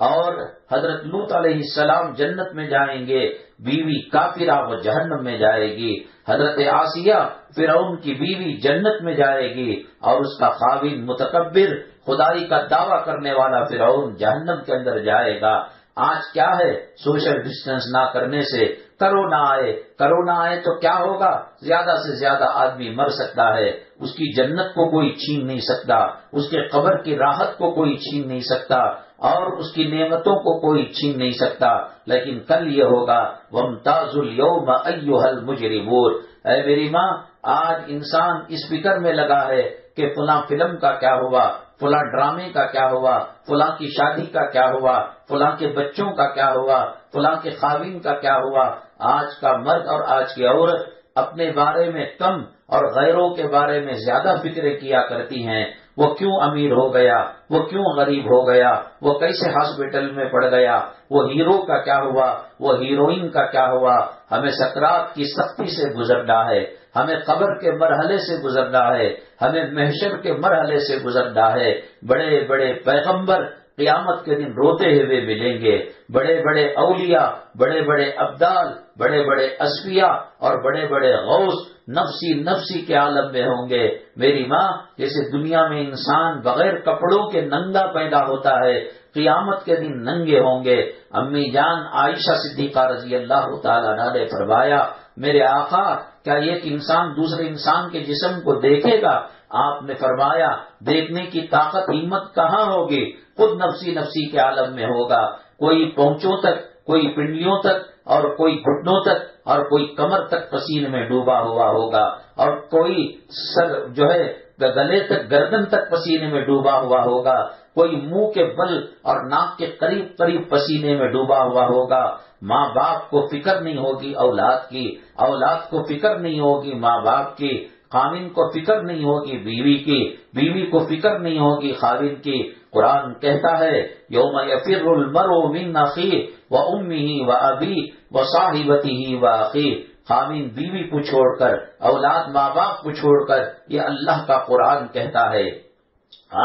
اور حضرت لوط علیہ السلام جنت میں جائیں گے، بیوی کافرہ وہ جہنم میں جائے گی، حضرت آسیہ فرعون کی بیوی جنت میں جائے گی، اور اس کا خاوند متکبر خدائی کا دعویٰ کرنے والا فرعون جہنم کے اندر جائے گا۔ آج کیا ہے، سوشل ڈسٹینس نہ کرنے سے کرونا آئے تو کیا ہوگا، زیادہ سے زیادہ آدمی مر سکتا ہے، اس کی جنت کو کوئی چھین نہیں سکتا، اس کے قبر کی راحت کو کوئی چھین نہیں سکتا، اور اس کی نعمتوں کو کوئی چھین نہیں سکتا، لیکن کل یہ ہوگا وَامْتَازُوا الْيَوْمَ أَيُّهَا الْمُجْرِمُونَ۔ اے میری ماں، آج انسان اس فکر میں لگا ہے کہ فلاں فلم کا کیا ہوا، فلاں ڈرامے کا کیا ہوا، فلاں کی شادی کا کیا ہوا، فلاں کے بچوں کا کیا ہوا، فلاں کے خاوند کا کیا ہوا۔ آج کا مرد اور آج کی عورت اپنے بارے میں کم اور غیروں کے بارے میں زیادہ فکریں کیا کرتی ہیں۔ وہ کیوں امیر ہو گیا، وہ کیوں غریب ہو گیا، وہ کیسے ہاسپٹل میں پڑ گیا، وہ ہیرو کا کیا ہوا، وہ ہیروئن کا کیا ہوا۔ ہمیں سکرات کی سختی سے گزرنا ہے، ہمیں قبر کے مرحلے سے گزرنا ہے، ہمیں محشر کے مرحلے سے گزرنا ہے۔ بڑے بڑے پیغمبر قیامت کے دن روتے ہوئے ملیں گے، بڑے بڑے اولیاء، بڑے بڑے ابدال، بڑے بڑے اصفیاء اور بڑے بڑے غوث نفسی نفسی کے عالم میں ہوں گے۔ میری ماں، جیسے دنیا میں انسان بغیر کپڑوں کے ننگا پیدا ہوتا ہے، قیامت کے دن ننگے ہوں گے۔ امی جان عائشہ صدیقہ رضی اللہ تعالیٰ عنہا نے فرمایا، میرے آقا کیا ایک انسان دوسرے انسان کے جسم کو دیکھے گا؟ آپ نے فرمایا دیکھنے کی طاقت ہمت کہاں ہوگی، خود نفسی نفسی کے عالم میں ہوگا۔ کوئی پونچوں تک، کوئی پنڈلیوں تک، اور کوئی گھٹنوں تک، اور کوئی کمر تک پسینے میں ڈوبا ہوا ہوگا، اور کوئی سر جو ہے گلے تک، گردن تک پسینے میں ڈوبا ہوا ہوگا، کوئی منہ کے بل اور ناک کے قریب قریب پسینے میں ڈوبا ہوا ہوگا۔ ماں باپ کو فکر نہیں ہوگی اولاد کی، اولاد کو فکر نہیں ہوگی ماں باپ کی، خاوند کو فکر نہیں ہوگی بیوی کی، بیوی کو فکر نہیں ہوگی خاوند کی۔ قرآن کہتا ہے یوم یفر المرء من اخیہ وامہ وابیہ وصاحبتہ واخیہ، خاوند بیوی کو چھوڑ کر، اولاد ماں باپ کو چھوڑ کر، یہ اللہ کا قرآن کہتا ہے۔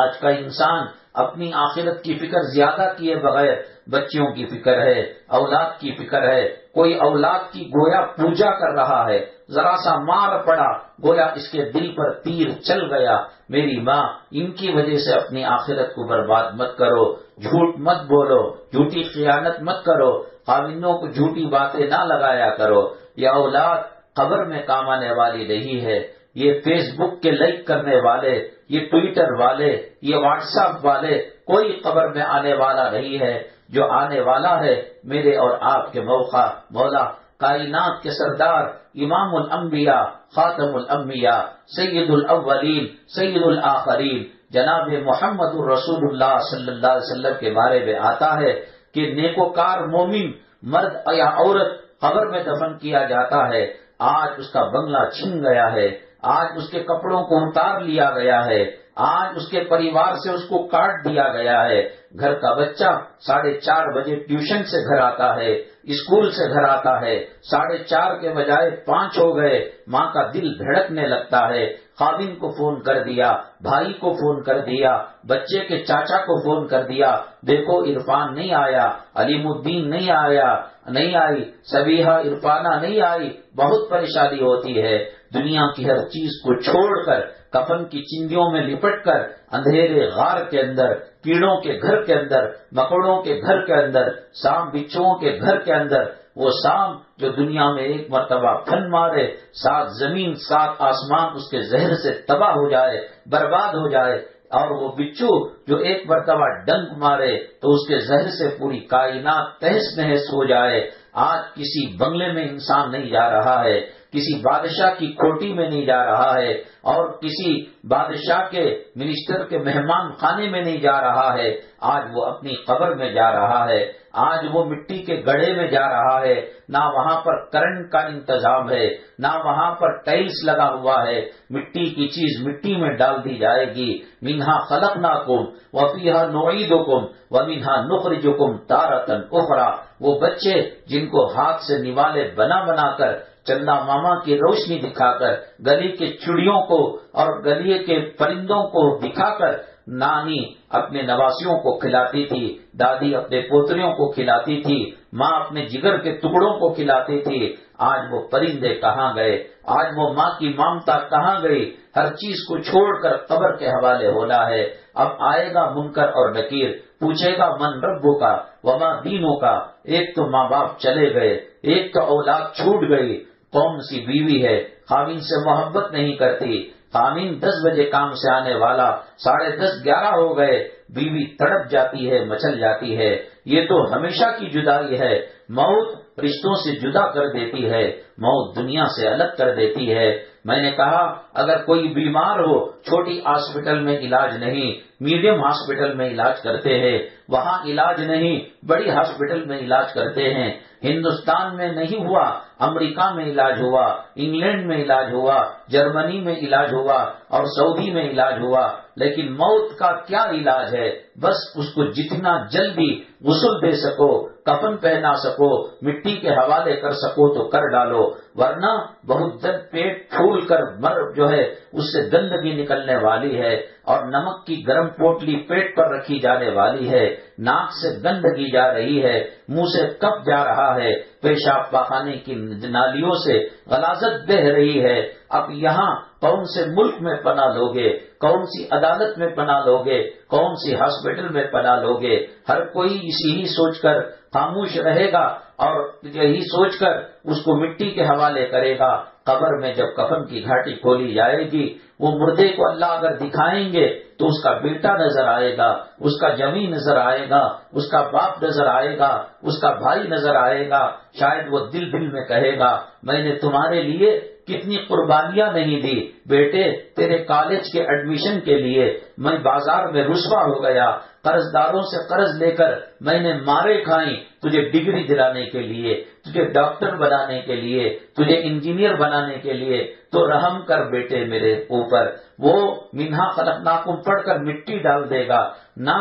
آج کا انسان اپنی آخرت کی فکر زیادہ کیے بغیر بچیوں کی فکر ہے، اولاد کی فکر ہے۔ کوئی اولاد کی گویا پوجا کر رہا ہے، ذرا سا مار پڑا گویا اس کے دل پر تیر چل گیا۔ میری ماں، ان کی وجہ سے اپنی آخرت کو برباد مت کرو، جھوٹ مت بولو، جھوٹی خیانت مت کرو، خاوندوں کو جھوٹی باتیں نہ لگایا کرو۔ یہ اولاد قبر میں کام آنے والی نہیں ہے۔ یہ فیس بک کے لائک کرنے والے، یہ ٹویٹر والے، یہ واٹس ایپ والے کوئی قبر میں آنے والا نہیں ہے۔ جو آنے والا ہے میرے اور آپ کے مولا کائنات کے سردار، امام الانبیاء، خاتم الانبیاء، سید الاولین سید الآخرین، جناب محمد الرسول اللہ صلی اللہ علیہ وسلم کے بارے میں آتا ہے کہ نیکوکار مومن مرد یا عورت قبر میں دفن کیا جاتا ہے، آج اس کا بنگلہ چھن گیا ہے، آج اس کے کپڑوں کو اتار لیا گیا ہے، آج اس کے پریوار سے اس کو کاٹ دیا گیا ہے۔ گھر کا بچہ 4:30 بجے ٹیوشن سے گھر آتا ہے، اسکول سے گھر آتا ہے، 4:30 کے بجائے 5 ہو گئے، ماں کا دل دھڑکنے لگتا ہے۔ خاوند کو فون کر دیا، بھائی کو فون کر دیا، بچے کے چاچا کو فون کر دیا، دیکھو عرفان نہیں آیا، علیم الدین نہیں آیا، نہیں آئی، سبیحہ عرفانہ نہیں آئی، بہت پریشانی ہوتی ہے۔ دنیا کی ہر چیز کو چھوڑ کر، کفن کی چندیوں میں لپٹ کر، اندھیرے غار کے اندر، کیڑوں کے گھر کے اندر، مکڑوں کے گھر کے اندر، سام بچھوؤں کے گھر کے اندر، وہ سام جو دنیا میں ایک مرتبہ پھن مارے، 7 زمین 7 آسمان اس کے زہر سے تباہ ہو جائے، برباد ہو جائے، اور وہ بچھو جو ایک مرتبہ ڈنک مارے تو اس کے زہر سے پوری کائنات تہس نہس ہو جائے۔ آج کسی بنگلے میں انسان نہیں جا رہا ہے، کسی بادشاہ کی کوٹھی میں نہیں جا رہا ہے، اور کسی بادشاہ کے منسٹر کے مہمان خانے میں نہیں جا رہا ہے، آج وہ اپنی قبر میں جا رہا ہے۔ آج وہ مٹی کے گڑھے میں جا رہا ہے، نہ وہاں پر کرنٹ کا انتظام ہے، نہ وہاں پر ٹائلز لگا ہوا ہے، مٹی کی چیز مٹی میں ڈال دی جائے گی۔ منہا خلقناکم وفیہا نعیدکم ومنہا نخرجکم تارۃ اخری۔ وہ بچے جن کو ہاتھ سے نوالے بنا بنا کر، چندا ماما کی روشنی دکھا کر، گلی کے چڑیوں کو اور گلی کے پرندوں کو دکھا کر نانی اپنے نواسیوں کو کھلاتی تھی، دادی اپنے پوتریوں کو کھلاتی تھی، ماں اپنے جگر کے ٹکڑوں کو کھلاتی تھی۔ آج وہ پرندے کہاں گئے؟ آج وہ ماں کی ممتا کہاں گئی؟ ہر چیز کو چھوڑ کر قبر کے حوالے ہونا ہے۔ اب آئے گا منکر اور نکیر، پوچھے گا من ربوں کا وما دینوں کا۔ ایک تو ماں باپ چلے گئے، ایک تو اولاد چھوٹ گئی، کون سی بیوی ہے خاوند سے محبت نہیں کرتی؟ خاوند 10 بجے کام سے آنے والا 10:30 11 ہو گئے، بیوی تڑپ جاتی ہے، مچل جاتی ہے۔ یہ تو ہمیشہ کی جدائی ہے۔ موت رشتوں سے جدا کر دیتی ہے، موت دنیا سے الگ کر دیتی ہے۔ میں نے کہا اگر کوئی بیمار ہو، چھوٹی ہاسپٹل میں علاج نہیں، میڈیم ہاسپٹل میں علاج کرتے ہیں، وہاں علاج نہیں بڑی ہاسپٹل میں علاج کرتے ہیں۔ ہندوستان میں نہیں ہوا، امریکہ میں علاج ہوا، انگلینڈ میں علاج ہوا، جرمنی میں علاج ہوا اور سعودی میں علاج ہوا، لیکن موت کا کیا علاج ہے؟ بس اس کو جتنا جلدی غسل دے سکو، کفن پہنا سکو، مٹی کے حوالے کر سکو تو کر ڈالو، ورنہ بہت جلد پیٹ پھول کر مر جو ہے اس سے گندگی نکلنے والی ہے، اور نمک کی گرم پوٹلی پیٹ پر رکھی جانے والی ہے، ناک سے گندگی جا رہی ہے، منہ سے کف جا رہا ہے، پیشاب پاخانے کی نالیوں سے غلاظت بہ رہی ہے۔ اب یہاں کون سے ملک میں پناہ لوگے؟ کون سی عدالت میں پناہ لوگے؟ کون سی ہاسپٹل میں پناہ لوگے؟ ہر کوئی اسی ہی سوچ کر خاموش رہے گا اور یہی سوچ کر اس کو مٹی کے حوالے کرے گا۔ قبر میں جب کفن کی گھاٹی کھولی جائے گی، وہ مردے کو اللہ اگر دکھائیں گے تو اس کا بیٹا نظر آئے گا، اس کا جمی نظر آئے گا، اس کا باپ نظر آئے گا، اس کا بھائی نظر آئے گا۔ شاید وہ دل دل میں کہے گا میں نے تمہارے لیے کتنی قربانیاں نہیں دی، بیٹے تیرے کالج کے ایڈمیشن کے لیے میں بازار میں رسوا ہو گیا، قرض داروں سے قرض لے کر میں نے مارے کھائیں تجھے ڈگری دلانے کے لیے، تجھے ڈاکٹر بنانے کے لیے، تجھے انجینئر بنانے کے لیے، تو رحم کر بیٹے میرے اوپر۔ وہ منہا خلقناکم پڑھ کر مٹی ڈال دے گا، نہ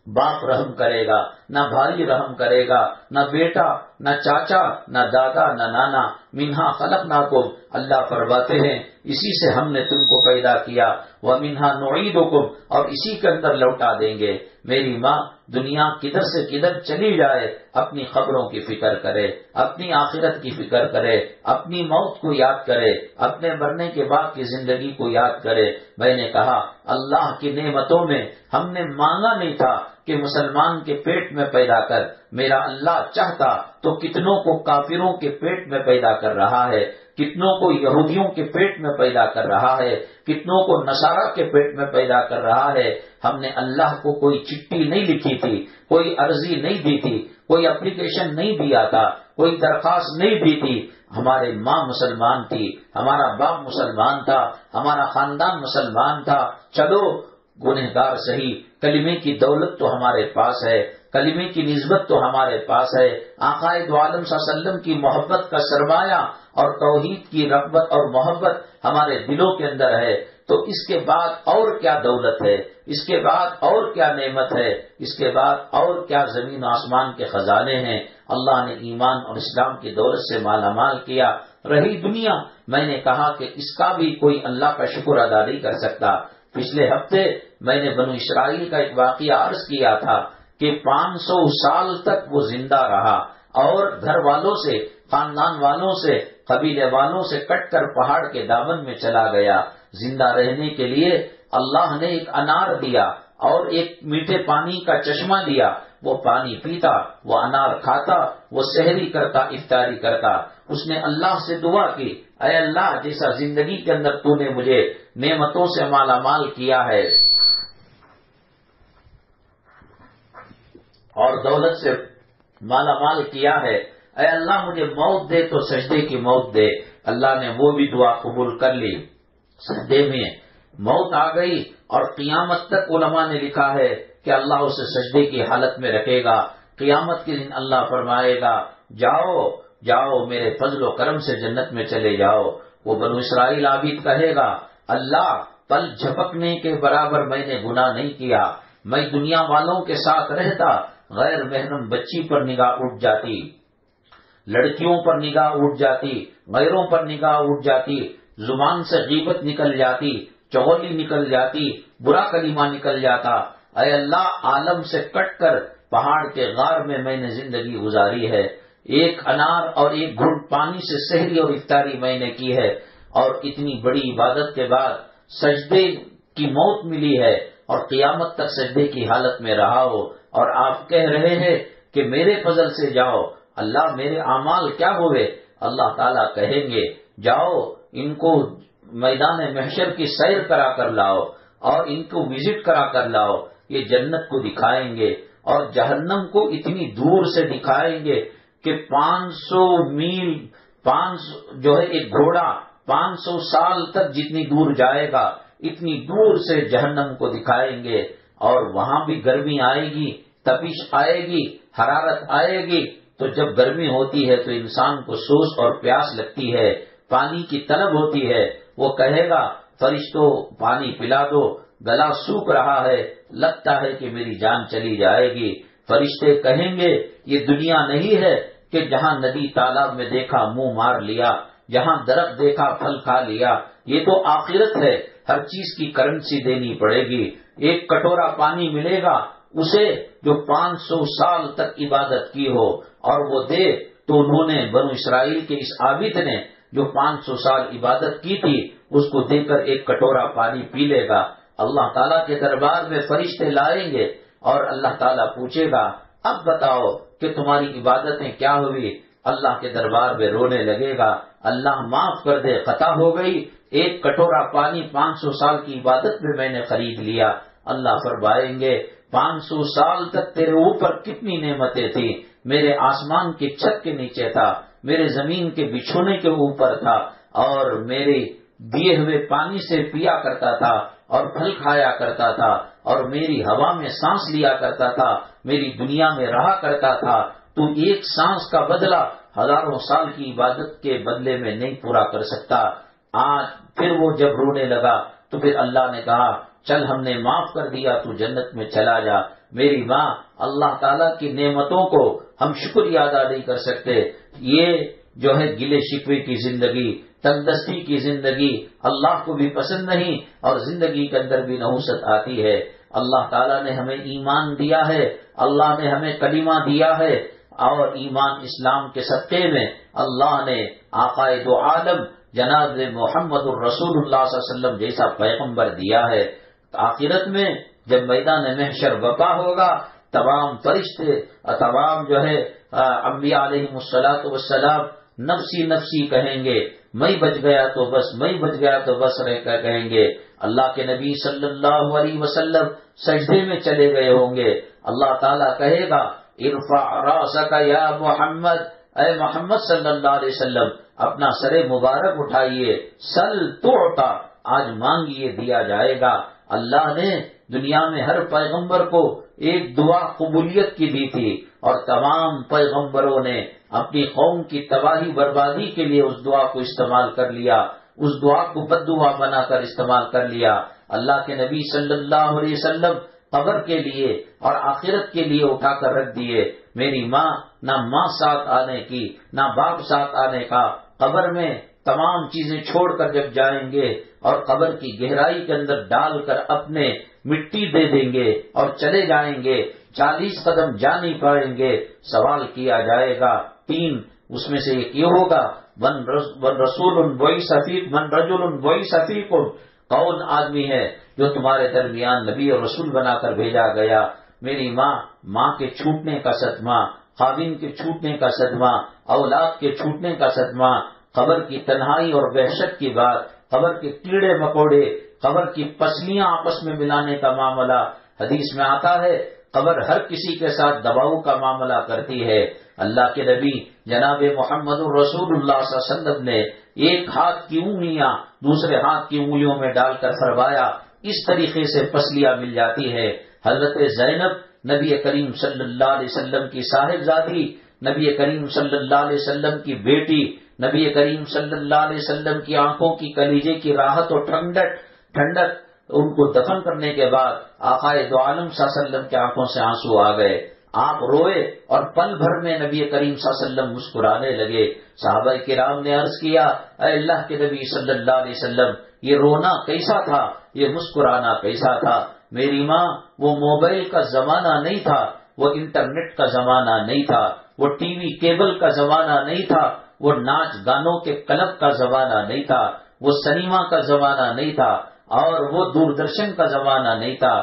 باپ رحم کرے گا، نہ بھائی رحم کرے گا، نہ بیٹا، نہ چاچا، نہ دادا، نہ نانا۔ منہا خلقناکم، اللہ فرماتے ہیں اسی سے ہم نے تم کو پیدا کیا، ومنہا نعیدکم، اور اسی کے اندر لوٹا دیں گے۔ میری ماں دنیا کدھر سے کدھر چلی جائے، اپنی خبروں کی فکر کرے، اپنی آخرت کی فکر کرے، اپنی موت کو یاد کرے، اپنے مرنے کے بعد کی زندگی کو یاد کرے۔ میں نے کہا اللہ کی نعمتوں میں ہم نے مانگا نہیں تھا کہ مسلمان کے پیٹ میں پیدا کر، میرا اللہ چاہتا تو کتنوں کو کافروں کے پیٹ میں پیدا کر رہا ہے، کتنوں کو یہودیوں کے پیٹ میں پیدا کر رہا ہے، کتنوں کو نصارہ کے پیٹ میں پیدا کر رہا ہے۔ ہم نے اللہ کو کوئی چٹھی نہیں لکھی تھی، کوئی عرضی نہیں دی تھی، کوئی اپلیکیشن نہیں دیا تھا، کوئی درخواست نہیں دی تھی۔ ہمارے ماں مسلمان تھی، ہمارا باپ مسلمان تھا، ہمارا خاندان مسلمان تھا، چلو گنہگار صحیح، کلمے کی دولت تو ہمارے پاس ہے، کلمے کی نسبت تو ہمارے پاس ہے، آقا دو عالم صلی اللہ علیہ وسلم کی محبت کا سرمایہ اور توحید کی رغبت اور محبت ہمارے دلوں کے اندر ہے، تو اس کے بعد اور کیا دولت ہے، اس کے بعد اور کیا نعمت ہے، اس کے بعد اور کیا زمین و آسمان کے خزانے ہیں۔ اللہ نے ایمان اور اسلام کی دولت سے مالا مال کیا۔ رہی دنیا، میں نے کہا کہ اس کا بھی کوئی اللہ کا شکر ادا نہیں کر سکتا۔ پچھلے ہفتے میں نے بنو اسرائیل کا ایک واقعہ عرض کیا تھا کہ 500 سال تک وہ زندہ رہا اور گھر والوں سے، خاندان والوں سے، قبیلے والوں سے کٹ کر پہاڑ کے دامن میں چلا گیا۔ زندہ رہنے کے لیے اللہ نے ایک انار دیا اور ایک میٹھے پانی کا چشمہ دیا، وہ پانی پیتا، وہ انار کھاتا، وہ سحری کرتا، افطاری کرتا۔ اس نے اللہ سے دعا کی، اے اللہ جیسا زندگی کے اندر تو نے مجھے نعمتوں سے مالا مال کیا ہے اور دولت سے مالا مال کیا ہے، اے اللہ مجھے موت دے تو سجدے کی موت دے۔ اللہ نے وہ بھی دعا قبول کر لی، سجدے میں موت آ گئی، اور قیامت تک علماء نے لکھا ہے کہ اللہ اسے سجدے کی حالت میں رکھے گا، قیامت کے دن اللہ فرمائے گا جاؤ جاؤ میرے فضل و کرم سے جنت میں چلے جاؤ. وہ بنو اسرائیل عابد کہے گا اللہ پل جھپکنے کے برابر میں نے گناہ نہیں کیا، میں دنیا والوں کے ساتھ رہتا، غیر محرم بچی پر نگاہ اٹھ جاتی، لڑکیوں پر نگاہ اٹھ جاتی، غیروں پر نگاہ اٹھ جاتی، زبان سے غیبت نکل جاتی، چغلی نکل جاتی، برا کلمہ نکل جاتا. اے اللہ عالم سے کٹ کر پہاڑ کے غار میں نے زندگی گزاری ہے، ایک انار اور ایک گھونٹ پانی سے سحری اور افطاری میں نے کی ہے، اور اتنی بڑی عبادت کے بعد سجدے کی موت ملی ہے اور قیامت تک سجدے کی حالت میں رہا ہو، اور آپ کہہ رہے ہیں کہ میرے فضل سے جاؤ. اللہ میرے اعمال کیا ہوئے؟ اللہ تعالیٰ کہیں گے جاؤ ان کو میدان محشر کی سیر کرا کر لاؤ اور ان کو وزٹ کرا کر لاؤ. یہ جنت کو دکھائیں گے اور جہنم کو اتنی دور سے دکھائیں گے کہ 500 میل جو ہے ایک گھوڑا 500 سال تک جتنی دور جائے گا اتنی دور سے جہنم کو دکھائیں گے. اور وہاں بھی گرمی آئے گی، تپش آئے گی، حرارت آئے گی. تو جب گرمی ہوتی ہے تو انسان کو سوز اور پیاس لگتی ہے، پانی کی طلب ہوتی ہے. وہ کہے گا فرشتوں پانی پلا دو، گلا سوکھ رہا ہے، لگتا ہے کہ میری جان چلی جائے گی. فرشتے کہیں گے یہ دنیا نہیں ہے کہ جہاں ندی تالاب میں دیکھا منہ مار لیا، جہاں درخت دیکھا پھل کھا لیا. یہ تو آخرت ہے، ہر چیز کی کرنسی دینی پڑے گی. ایک کٹورا پانی ملے گا اسے جو 500 سال تک عبادت کی ہو اور وہ دے تو انہوں نے بنو اسرائیل کے اس عابد نے جو 500 سال عبادت کی تھی اس کو دے کر ایک کٹورا پانی پی لے گا. اللہ تعالیٰ کے دربار میں فرشتے لائیں گے اور اللہ تعالیٰ پوچھے گا اب بتاؤ کہ تمہاری عبادتیں کیا ہوئی. اللہ کے دربار میں رونے لگے گا اللہ معاف کر دے، خطا ہو گئی، ایک کٹورا پانی 500 سال کی عبادت میں نے خرید لیا. اللہ فرمائیں گے 500 سال تک تیرے اوپر کتنی نعمتیں تھیں، میرے آسمان کی چھت کے نیچے تھا، میرے زمین کے بچھونے کے اوپر تھا، اور میرے دیے ہوئے پانی سے پیا کرتا تھا اور پھل کھایا کرتا تھا اور میری ہوا میں سانس لیا کرتا تھا، میری دنیا میں رہا کرتا تھا. تو ایک سانس کا بدلہ ہزاروں سال کی عبادت کے بدلے میں نہیں پورا کر سکتا. آج پھر وہ جب رونے لگا تو پھر اللہ نے کہا چل ہم نے معاف کر دیا، تو جنت میں چلا جا. میری ماں اللہ تعالیٰ کی نعمتوں کو ہم شکریہ ادا نہیں کر سکتے. یہ جو ہے گلے شکوے کی زندگی، تندرستی کی زندگی اللہ کو بھی پسند نہیں، اور زندگی کے اندر بھی نحوست آتی ہے. اللہ تعالیٰ نے ہمیں ایمان دیا ہے، اللہ نے ہمیں کلمہ دیا ہے، اور ایمان اسلام کے صدقے میں اللہ نے آقائے دو عالم جناب محمد الرسول اللہ صلی اللہ علیہ وسلم جیسا پیغمبر دیا ہے. آخرت میں جب میدان محشر برپا ہوگا تمام فرشتے تمام جو ہے انبیاء علیہم الصلاۃ والسلام نفسی نفسی کہیں گے، میں بچ گیا تو بس، میں بچ گیا تو بس رہ کر کہیں گے. اللہ کے نبی صلی اللہ علیہ وسلم سجدے میں چلے گئے ہوں گے. اللہ تعالیٰ کہے گا ارفع راسک یا محمد، اے محمد صلی اللہ علیہ وسلم اپنا سر مبارک اٹھائیے، سل تعطا، آج مانگیے دیا جائے گا. اللہ نے دنیا میں ہر پیغمبر کو ایک دعا قبولیت کی دی تھی، اور تمام پیغمبروں نے اپنی قوم کی تباہی بربادی کے لیے اس دعا کو استعمال کر لیا، اس دعا کو بد دعا بنا کر استعمال کر لیا. اللہ کے نبی صلی اللہ علیہ وسلم قبر کے لیے اور آخرت کے لیے اٹھا کر رکھ دیے. میری ماں نہ ماں ساتھ آنے کی نہ باپ ساتھ آنے کا، قبر میں تمام چیزیں چھوڑ کر جب جائیں گے اور قبر کی گہرائی کے اندر ڈال کر اپنے مٹی دے دیں گے اور چلے جائیں گے، 40 قدم جا نہیں پائیں گے. سوال کیا جائے گا 3، اس میں سے ایک یہ ہوگا من رسول بعث فیکم، من رجل بعث فیکم، کون آدمی ہے جو تمہارے درمیان نبی اور رسول بنا کر بھیجا گیا. میری ماں کے چھوٹنے کا صدمہ، خاوند کے چھوٹنے کا صدمہ، اولاد کے چھوٹنے کا صدمہ، قبر کی تنہائی اور وحشت کی بات، قبر کے کیڑے مکوڑے، قبر کی پسلیاں آپس میں ملانے کا معاملہ. حدیث میں آتا ہے قبر ہر کسی کے ساتھ دباؤ کا معاملہ کرتی ہے. اللہ کے نبی جناب محمد الرسول اللہ صلی اللہ علیہ وسلم نے ایک ہاتھ کی انگلیاں دوسرے ہاتھ کی انگلیوں میں ڈال کر فرمایا اس طریقے سے پسلیاں مل جاتی ہے. حضرت زینب نبی کریم صلی اللہ علیہ وسلم کی صاحبزادی، نبی کریم صلی اللہ علیہ وسلم کی بیٹی، نبی کریم صلی اللہ علیہ وسلم کی آنکھوں کی کلیجے کی راحت اور ٹھنڈک، ان کو دفن کرنے کے بعد آقا دو عالم صلی اللہ علیہ وسلم کی آنکھوں سے آنسو آ گئے، آپ روئے اور پل بھر میں نبی کریم صلی اللہ علیہ وسلم مسکرانے لگے۔ صحابہ کرام نے عرض کیا، اے اللہ کے نبی صلی اللہ علیہ وسلم، یہ رونا کیسا تھا، یہ مسکرانا کیسا تھا؟ میری ماں، وہ موبائل کا زمانہ نہیں تھا، وہ انٹرنیٹ کا زمانہ نہیں تھا، وہ ٹی وی کیبل کا زمانہ نہیں تھا، وہ ناچ گانوں کے کلب کا زمانہ نہیں تھا، وہ سنیما کا زمانہ نہیں تھا، اور وہ دوردرشن کا زمانہ نہیں تھا،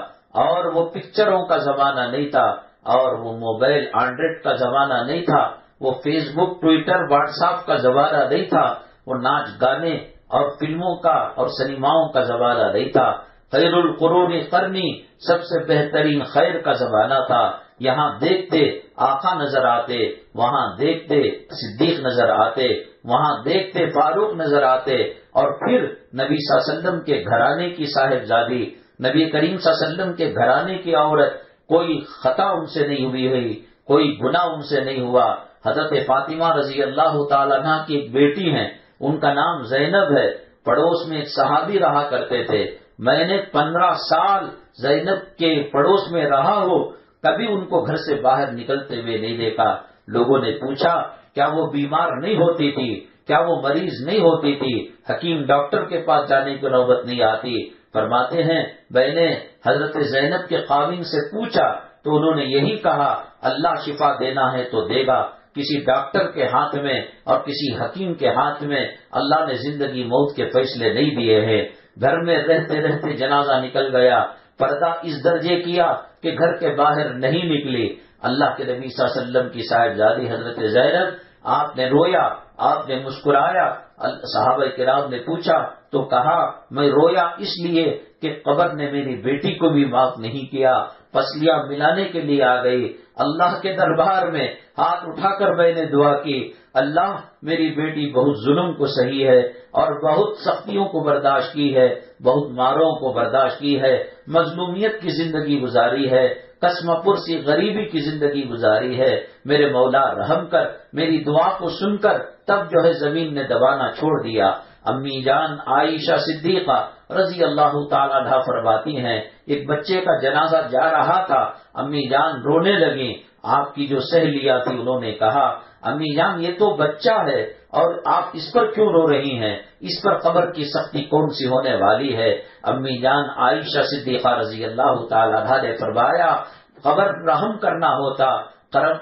اور وہ پکچروں کا زمانہ نہیں تھا، اور وہ موبائل اینڈرائڈ کا زمانہ نہیں تھا، وہ فیس بک، ٹویٹر، واٹس ایپ کا زمانہ نہیں تھا، وہ ناچ گانے اور فلموں کا اور سنیماؤں کا زمانہ نہیں تھا۔ خیر القرون قرنی، سب سے بہترین خیر کا زمانہ تھا۔ یہاں دیکھتے آقا نظر آتے، وہاں دیکھتے صدیق نظر آتے، وہاں دیکھتے فاروق نظر آتے، اور پھر نبی صلی اللہ علیہ وسلم کے گھرانے کی صاحبزادی، نبی کریم صلی اللہ علیہ وسلم کے گھرانے کی عورت، کوئی خطا ان سے نہیں ہوئی، کوئی گناہ ان سے نہیں ہوا۔ حضرت فاطمہ رضی اللہ تعالیٰ عنہ کی ایک بیٹی ہیں، ان کا نام زینب ہے، پڑوس میں ایک صحابی رہا کرتے تھے، میں نے 15 سال زینب کے پڑوس میں رہا ہو، کبھی ان کو گھر سے باہر نکلتے ہوئے نہیں دیکھا۔ لوگوں نے پوچھا، کیا وہ بیمار نہیں ہوتی تھی، کیا وہ مریض نہیں ہوتی تھی، حکیم ڈاکٹر کے پاس جانے کی نوبت نہیں آتی؟ فرماتے ہیں، میں نے حضرت زینب کے خاوند سے پوچھا تو انہوں نے یہی کہا، اللہ شفا دینا ہے تو دے گا، کسی ڈاکٹر کے ہاتھ میں اور کسی حکیم کے ہاتھ میں اللہ نے زندگی موت کے فیصلے نہیں دیے ہیں۔ گھر میں رہتے رہتے جنازہ نکل گیا، پردہ اس درجے کیا کہ گھر کے باہر نہیں نکلی۔ اللہ کے نبی صلی اللہ علیہ وسلم کی صاحبزادی حضرت زینب، آپ نے رویا، آپ نے مسکرایا۔ صحابہ کرام نے پوچھا تو کہا، میں رویا اس لیے کہ قبر نے میری بیٹی کو بھی معاف نہیں کیا، پسلیاں ملانے کے لیے آ گئی۔ اللہ کے دربار میں ہاتھ اٹھا کر میں نے دعا کی، اللہ میری بیٹی بہت ظلم کو سہی ہے اور بہت سختیوں کو برداشت کی ہے، بہت ماروں کو برداشت کی ہے، مظلومیت کی زندگی گزاری ہے، قسم پرسی غریبی کی زندگی گزاری ہے، میرے مولا رحم کر، میری دعا کو سن کر تب جو ہے زمین نے دبانا چھوڑ دیا۔ امی جان عائشہ صدیقہ رضی اللہ تعالی عنہا فرماتی ہیں، ایک بچے کا جنازہ جا رہا تھا، امی جان رونے لگیں۔ آپ کی جو سہیلیاں تھی انہوں نے کہا، امی جان یہ تو بچہ ہے اور آپ اس پر کیوں رو رہی ہیں، اس پر قبر کی سختی کون سی ہونے والی ہے؟ امی جان عائشہ صدیقہ رضی اللہ تعالی عنہا نے فرمایا، قبر رحم کرنا ہوتا،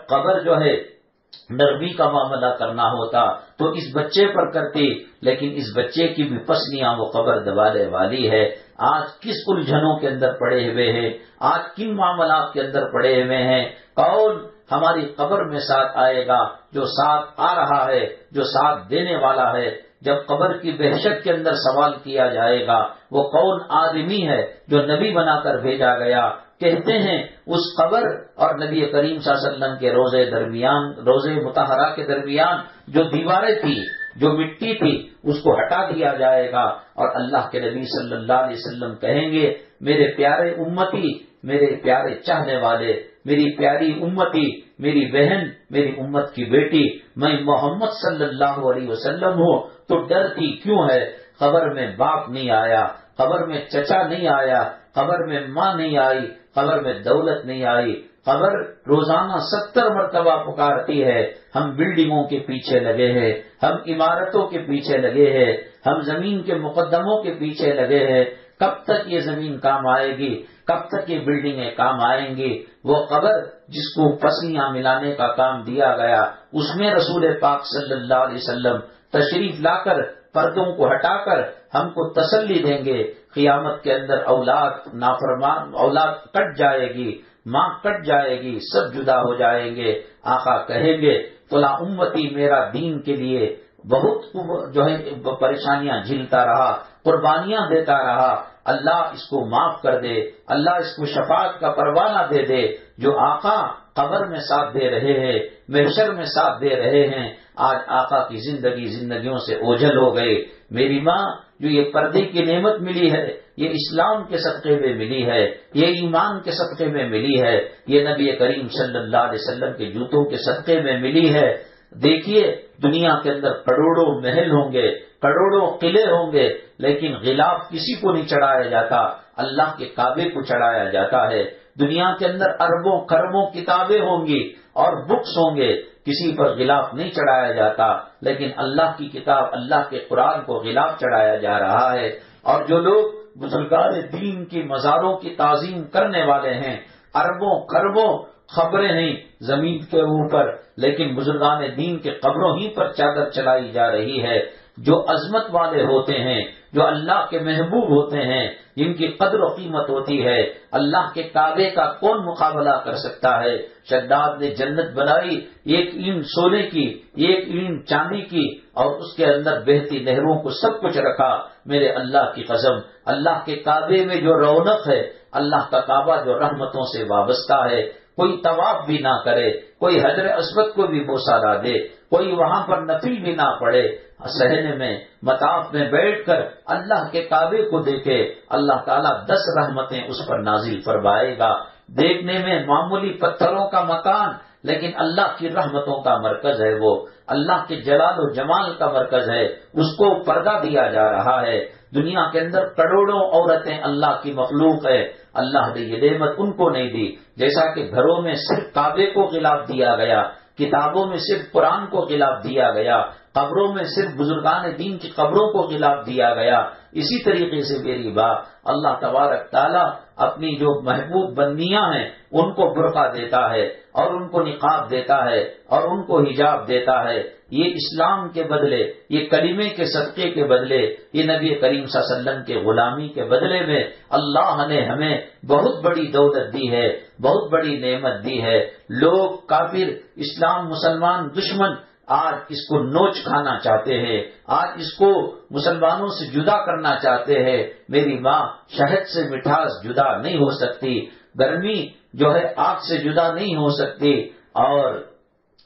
قبر جو ہے نرمی کا معاملہ کرنا ہوتا تو اس بچے پر کرتی، لیکن اس بچے کی بھی پسلیاں وہ قبر دبانے والی ہے۔ آج کس الجھنوں کے اندر پڑے ہوئے ہیں، آج کن معاملات کے اندر پڑے ہوئے ہیں، کون ہماری قبر میں ساتھ آئے گا؟ جو ساتھ آ رہا ہے، جو ساتھ دینے والا ہے، جب قبر کی وحشت کے اندر سوال کیا جائے گا، وہ کون آدمی ہے جو نبی بنا کر بھیجا گیا؟ کہتے ہیں اس قبر اور نبی کریم صلی اللہ علیہ وسلم کے روزے مطہرہ کے درمیان جو دیواریں تھی، جو مٹی تھی، اس کو ہٹا دیا جائے گا اور اللہ کے نبی صلی اللہ علیہ وسلم کہیں گے، میرے پیارے امتی، میرے پیارے چاہنے والے، میری پیاری امتی، میری بہن، میری امت کی بیٹی، میں محمد صلی اللہ علیہ وسلم ہوں، تو ڈرتی کیوں ہے؟ قبر میں باپ نہیں آیا، قبر میں چچا نہیں آیا، قبر میں ماں نہیں آئی، قبر میں دولت نہیں آئی، قبر روزانہ 70 مرتبہ پکارتی ہے۔ ہم بلڈنگوں کے پیچھے لگے ہیں، ہم عمارتوں کے پیچھے لگے ہیں، ہم زمین کے مقدموں کے پیچھے لگے ہیں۔ کب تک یہ زمین کام آئے گی؟ کب تک یہ بلڈنگیں کام آئیں گی؟ وہ قبر جس کو پسلیاں ملانے کا کام دیا گیا، اس میں رسول پاک صلی اللہ علیہ وسلم تشریف لا کر پردوں کو ہٹا کر ہم کو تسلی دیں گے۔ قیامت کے اندر اولاد نافرمان اولاد کٹ جائے گی، ماں کٹ جائے گی، سب جدا ہو جائیں گے۔ آقا کہیں گے، فلاں امتی میرا دین کے لیے بہت جو ہے پریشانیاں جھیلتا رہا، قربانیاں دیتا رہا، اللہ اس کو معاف کر دے، اللہ اس کو شفاعت کا پروانہ دے دے۔ جو آقا قبر میں ساتھ دے رہے ہیں، محشر میں ساتھ دے رہے ہیں، آج آقا کی زندگیوں سے اوجھل ہو گئے۔ میری ماں جو یہ پردے کی نعمت ملی ہے، یہ اسلام کے صدقے میں ملی ہے، یہ ایمان کے صدقے میں ملی ہے، یہ نبی کریم صلی اللہ علیہ وسلم کے جوتوں کے صدقے میں ملی ہے۔ دیکھیے دنیا کے اندر کروڑوں محل ہوں گے، کروڑوں قلعے ہوں گے، لیکن غلاف کسی کو نہیں چڑھایا جاتا، اللہ کے کعبے کو چڑھایا جاتا ہے۔ دنیا کے اندر اربوں خربوں کتابیں ہوں گی اور بکس ہوں گے، کسی پر غلاف نہیں چڑھایا جاتا، لیکن اللہ کی کتاب اللہ کے قرآن کو غلاف چڑھایا جا رہا ہے۔ اور جو لوگ بزرگان دین کی مزاروں کی تعظیم کرنے والے ہیں، اربوں خربوں خبریں نہیں زمین کے اوپر، لیکن بزرگان دین کے قبروں ہی پر چادر چلائی جا رہی ہے۔ جو عظمت والے ہوتے ہیں، جو اللہ کے محبوب ہوتے ہیں، جن کی قدر و قیمت ہوتی ہے، اللہ کے کعبے کا کون مقابلہ کر سکتا ہے؟ شداد نے جنت بنائی، ایک اینٹ سونے کی، ایک اینٹ چاندی کی، اور اس کے اندر بہتی نہروں کو سب کچھ رکھا۔ میرے اللہ کی قسم، اللہ کے کعبے میں جو رونق ہے، اللہ کا کعبہ جو رحمتوں سے وابستہ ہے، کوئی طواف بھی نہ کرے، کوئی حجر اسود کو بھی بوسہ نہ دے، کوئی وہاں پر نفل بھی نہ پڑے، صحنے میں مطاف میں بیٹھ کر اللہ کے کعبے کو دیکھے، اللہ تعالیٰ 10 رحمتیں اس پر نازل فرمائے گا۔ دیکھنے میں معمولی پتھروں کا مکان، لیکن اللہ کی رحمتوں کا مرکز ہے، وہ اللہ کے جلال و جمال کا مرکز ہے، اس کو پردہ دیا جا رہا ہے۔ دنیا کے اندر کروڑوں عورتیں اللہ کی مخلوق ہے، اللہ نے یہ نعمت ان کو نہیں دی۔ جیسا کہ گھروں میں صرف کعبے کو غلاف دیا گیا، کتابوں میں صرف قرآن کو غلاف دیا گیا، قبروں میں صرف بزرگان دین کی قبروں کو غلاف دیا گیا، اسی طریقے سے میری بات اللہ تبارک تعالیٰ اپنی جو محبوب بندیاں ہیں ان کو برقع دیتا ہے، اور ان کو نقاب دیتا ہے، اور ان کو حجاب دیتا ہے۔ یہ اسلام کے بدلے، یہ کلمے کے صدقے کے بدلے، یہ نبی کریم صلی اللہ علیہ وسلم کے غلامی کے بدلے میں اللہ نے ہمیں بہت بڑی دولت دی ہے، بہت بڑی نعمت دی ہے۔ لوگ کافر، اسلام مسلمان دشمن آج اس کو نوچ کھانا چاہتے ہیں، آج اس کو مسلمانوں سے جدا کرنا چاہتے ہیں۔ میری ماں، شہد سے مٹھاس جدا نہیں ہو سکتی، گرمی جو ہے آگ سے جدا نہیں ہو سکتی، اور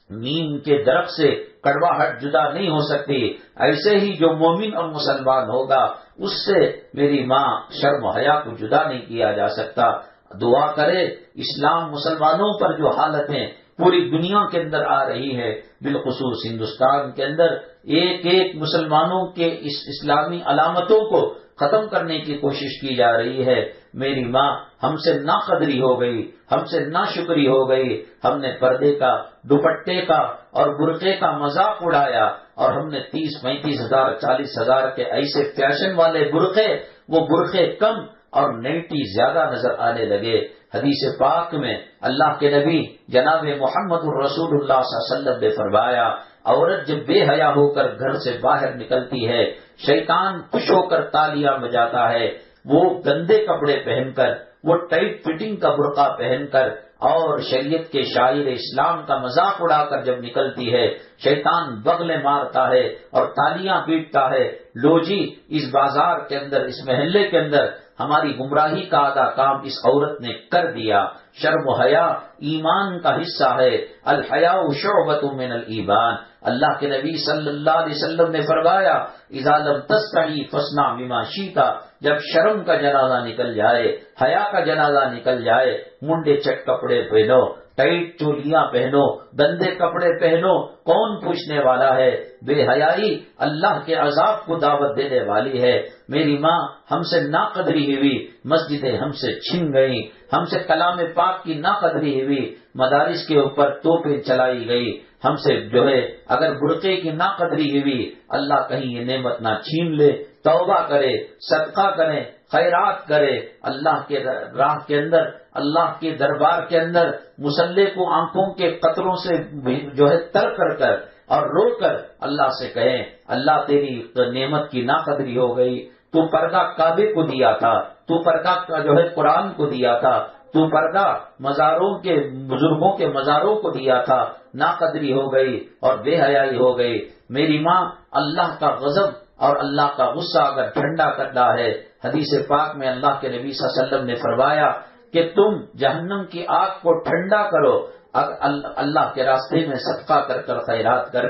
نیم کے درخت سے کڑواہٹ جدا نہیں ہو سکتی۔ ایسے ہی جو مومن اور مسلمان ہوگا اس سے میری ماں شرم و حیا کو جدا نہیں کیا جا سکتا۔ دعا کرے اسلام مسلمانوں پر جو حالتیں پوری دنیا کے اندر آ رہی ہے، بالخصوص ہندوستان کے اندر ایک ایک مسلمانوں کے اس اسلامی علامتوں کو ختم کرنے کی کوشش کی جا رہی ہے۔ میری ماں ہم سے ناقدری ہو گئی، ہم سے ناشکری ہو گئی، ہم نے پردے کا، دوپٹے کا اور برقعے کا مذاق اڑایا، اور ہم نے 30-35 ہزار 40 ہزار کے ایسے فیشن والے برقعے، وہ برقعے کم اور نائٹی زیادہ نظر آنے لگے۔ حدیث پاک میں اللہ کے نبی جناب محمد الرسول اللہ صلی اللہ علیہ وسلم نے فرمایا، عورت جب بے حیا ہو کر گھر سے باہر نکلتی ہے، شیطان خوش ہو کر تالیاں بجاتا ہے، وہ گندے کپڑے پہن کر، وہ ٹائٹ فٹنگ کا برقع پہن کر اور شریعت کے شاعر اسلام کا مذاق اڑا کر جب نکلتی ہے، شیطان بغلیں مارتا ہے اور تالیاں پیٹتا ہے۔ لو جی، اس بازار کے اندر، اس محلے کے اندر ہماری گمراہی کا آدھا کام اس عورت نے کر دیا۔ شرم و حیا ایمان کا حصہ ہے، الحیاء شعبۃ من الایمان۔ اللہ کے نبی صلی اللہ علیہ وسلم نے فرمایا، اذا لم تستحی فاصنع بما شئت، جب شرم کا جنازہ نکل جائے، حیا کا جنازہ نکل جائے، منڈے چٹ کپڑے پہنو، ٹائٹ چولیاں پہنو، گندے کپڑے پہنو، کون پوچھنے والا ہے؟ بے حیائی اللہ کے عذاب کو دعوت دینے والی ہے۔ میری ماں ہم سے ناقدری ہوئی، مسجدیں ہم سے چھن گئیں، ہم سے کلام پاک کی ناقدری ہوئی، مدارس کے اوپر توپیں چلائی گئی، ہم سے جو ہے اگر برقعے کی ناقدری ہوئی، اللہ کہیں یہ نعمت نہ چھین لے۔ توبہ کرے، صدقہ کرے، خیرات کرے، اللہ کے راہ کے اندر، اللہ کے دربار کے اندر مصلی کو آنکھوں کے قطروں سے جو ہے تر کر اور رو کر اللہ سے کہیں، اللہ تیری نعمت کی ناقدری ہو گئی، تو پردہ کعبے کو دیا تھا، تو پردہ جو ہے قرآن کو دیا تھا، تو پردہ مزاروں کے بزرگوں کے مزاروں کو دیا تھا، ناقدری ہو گئی اور بے حیائی ہو گئی۔ میری ماں، اللہ کا غضب اور اللہ کا غصہ اگر ٹھنڈا کرنا ہے، حدیث پاک میں اللہ کے نبی صلی اللہ علیہ وسلم نے فرمایا کہ تم جہنم کی آگ کو ٹھنڈا کرو اللہ کے راستے میں صدقہ کر خیرات کر۔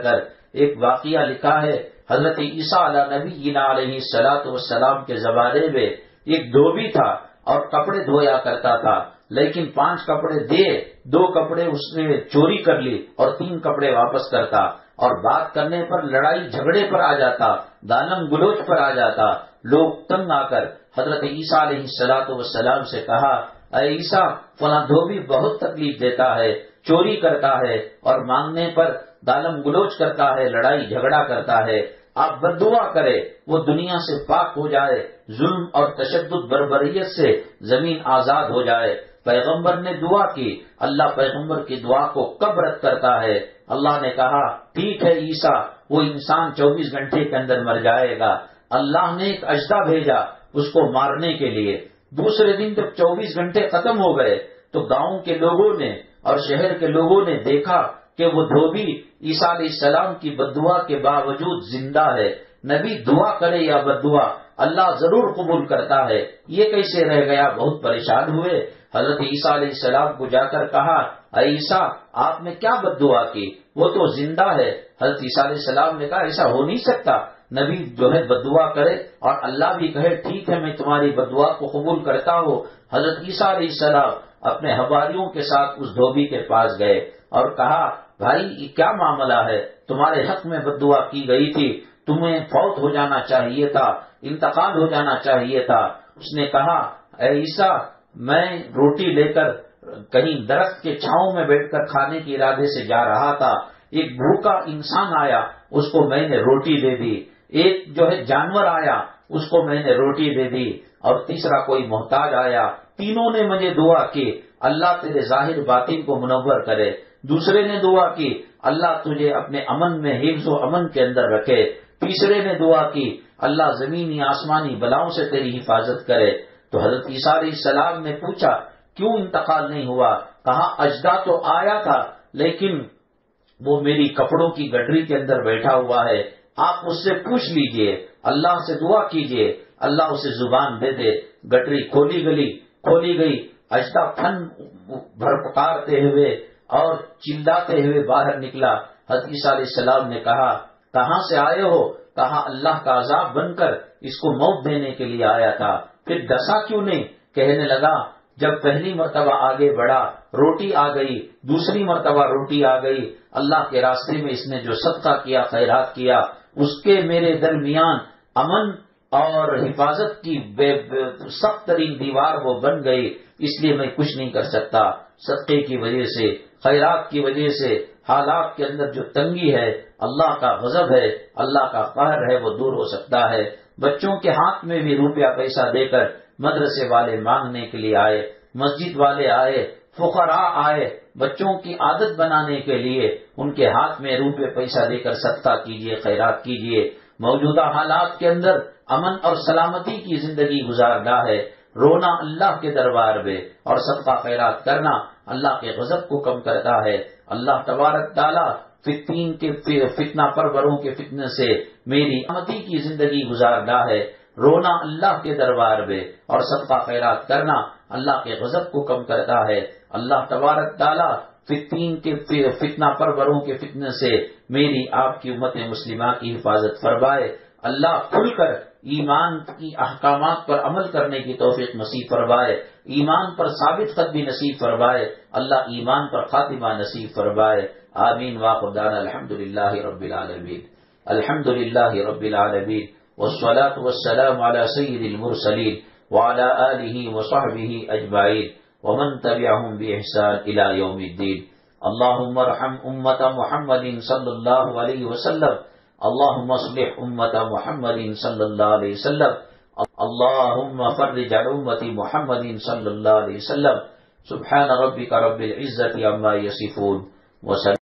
ایک واقعہ لکھا ہے، حضرت عیسیٰ علیہ نبینا علیہ الصلوۃ والسلام کے زمانے میں ایک دھوبی تھا اور کپڑے دھویا کرتا تھا، لیکن 5 کپڑے دیے، 2 کپڑے اس نے چوری کر لی اور 3 کپڑے واپس کرتا، اور بات کرنے پر لڑائی جھگڑے پر آ جاتا، گالم گلوچ پر آ جاتا۔ لوگ تنگ آ کر حضرت عیسیٰ علیہ السلام سے کہا، اے عیسیٰ، فلاں دھوبی بہت تکلیف دیتا ہے، چوری کرتا ہے اور مانگنے پر گالم گلوچ کرتا ہے، لڑائی جھگڑا کرتا ہے، آپ بددعا کرے وہ دنیا سے پاک ہو جائے، ظلم اور تشدد بربریت سے زمین آزاد ہو جائے۔ پیغمبر نے دعا کی، اللہ پیغمبر کی دعا کو کب رد کرتا ہے؟ اللہ نے کہا ٹھیک ہے عیسیٰ، وہ انسان 24 گھنٹے کے اندر مر جائے گا۔ اللہ نے ایک اژدھا بھیجا اس کو مارنے کے لیے۔ دوسرے دن جب 24 گھنٹے ختم ہو گئے تو گاؤں کے لوگوں نے اور شہر کے لوگوں نے دیکھا کہ وہ دھوبی عیسیٰ علیہ السلام کی بددعا کے باوجود زندہ ہے۔ نبی دعا کرے یا بددعا اللہ ضرور قبول کرتا ہے، یہ کیسے رہ گیا؟ بہت پریشان ہوئے، حضرت عیسیٰ علیہ السلام کو جا کر کہا، اے عیسیٰ آپ نے کیا بددعا کی؟ وہ تو زندہ ہے۔ حضرت عیسیٰ علیہ السلام نے کہا ایسا ہو نہیں سکتا، نبی جو ہے بددعا کرے اور اللہ بھی کہے ٹھیک ہے میں تمہاری بددعا کو قبول کرتا ہوں۔ حضرت عیسیٰ علیہ السلام اپنے حواریوں کے ساتھ اس دھوبی کے پاس گئے اور کہا بھائی یہ کیا معاملہ ہے؟ تمہارے حق میں بددعا کی گئی تھی، تمہیں فوت ہو جانا چاہیے تھا، انتقال ہو جانا چاہیے تھا۔ اس نے کہا اے عیسیٰ، میں روٹی لے کر کہیں درخت کے چھاؤں میں بیٹھ کر کھانے کے ارادے سے جا رہا تھا، ایک بھوکا انسان آیا، اس کو میں نے روٹی دے دی، ایک جو ہے جانور آیا، اس کو میں نے روٹی دے دی، اور تیسرا کوئی محتاج آیا، تینوں نے مجھے دعا کی اللہ تیرے ظاہر باطن کو منور کرے۔ دوسرے نے دعا کی اللہ تجھے اپنے امن میں حفظ و امن کے اندر رکھے۔ تیسرے نے دعا کی اللہ زمینی آسمانی بلاؤں سے تیری حفاظت کرے۔ تو حضرت عیسیٰ علیہ السلام نے پوچھا کیوں انتقال نہیں ہوا؟ کہا اژدھا تو آیا تھا لیکن وہ میری کپڑوں کی گٹری کے اندر بیٹھا ہوا ہے، آپ اس سے پوچھ لیجئے، اللہ سے دعا کیجئے اللہ اسے زبان دے دے۔ گٹری کھولی گئی، اژدھا پھن بھرپکارتے ہوئے اور چلاتے ہوئے باہر نکلا۔ حضرت عیسیٰ علیہ السلام نے کہا کہاں سے آئے ہو؟ کہا اللہ کا عذاب بن کر اس کو موت دینے کے لیے آیا تھا۔ پھر ڈسا کیوں نہیں؟ کہنے لگا جب پہلی مرتبہ آگے بڑھا روٹی آ گئی، دوسری مرتبہ روٹی آ گئی، اللہ کے راستے میں اس نے جو صدقہ کیا، خیرات کیا، اس کے میرے درمیان امن اور حفاظت کی سخت ترین دیوار وہ بن گئی، اس لیے میں کچھ نہیں کر سکتا۔ صدقے کی وجہ سے، خیرات کی وجہ سے حالات کے اندر جو تنگی ہے، اللہ کا غضب ہے، اللہ کا قہر ہے، وہ دور ہو سکتا ہے۔ بچوں کے ہاتھ میں بھی روپیہ پیسہ دے کر مدرسے والے مانگنے کے لیے آئے، مسجد والے آئے، فقراء آئے، بچوں کی عادت بنانے کے لیے ان کے ہاتھ میں روپے پیسہ دے کر صدقہ کیجیے، خیرات کیجیے۔ موجودہ حالات کے اندر امن اور سلامتی کی زندگی گزارنا ہے، رونا اللہ کے دربار میں اور صدقہ خیرات کرنا اللہ کے غضب کو کم کرتا ہے۔ اللہ تبارک تعالیٰ فتین کے فتنہ پروروں کے فتنے سے میری امتی کی زندگی گزارنا ہے، رونا اللہ کے دربار میں اور صدقہ خیرات کرنا اللہ کے غضب کو کم کرتا ہے۔ اللہ تبارک تعالیٰ فتین کے فتنہ پروروں کے فتنے سے میری آپ کی امت مسلمہ کی حفاظت فرمائے۔ اللہ کھل کر ایمان کی احکامات پر عمل کرنے کی توفیق نصیب فرمائے، ایمان پر ثابت قدمی نصیب فرمائے، اللہ ایمان پر خاتمہ نصیب فرمائے۔ آمین وآخر دعوانا الحمدللہ رب العالمین، الحمدللہ رب العالمین، والصلاة والسلام على سید المرسلین وعلى آلہ وصحبہ اجمعین ومن تبعهم بإحسان إلى يوم الدين۔ اللهم ارحم امة محمد صلی اللہ علیہ وسلم، اللهم اصلح امة محمد صلی اللہ علیہ وسلم، اللهم فرج عن امة محمد صلی اللہ علیہ وسلم۔ سبحان ربك رب العزة عما يصفون وسلام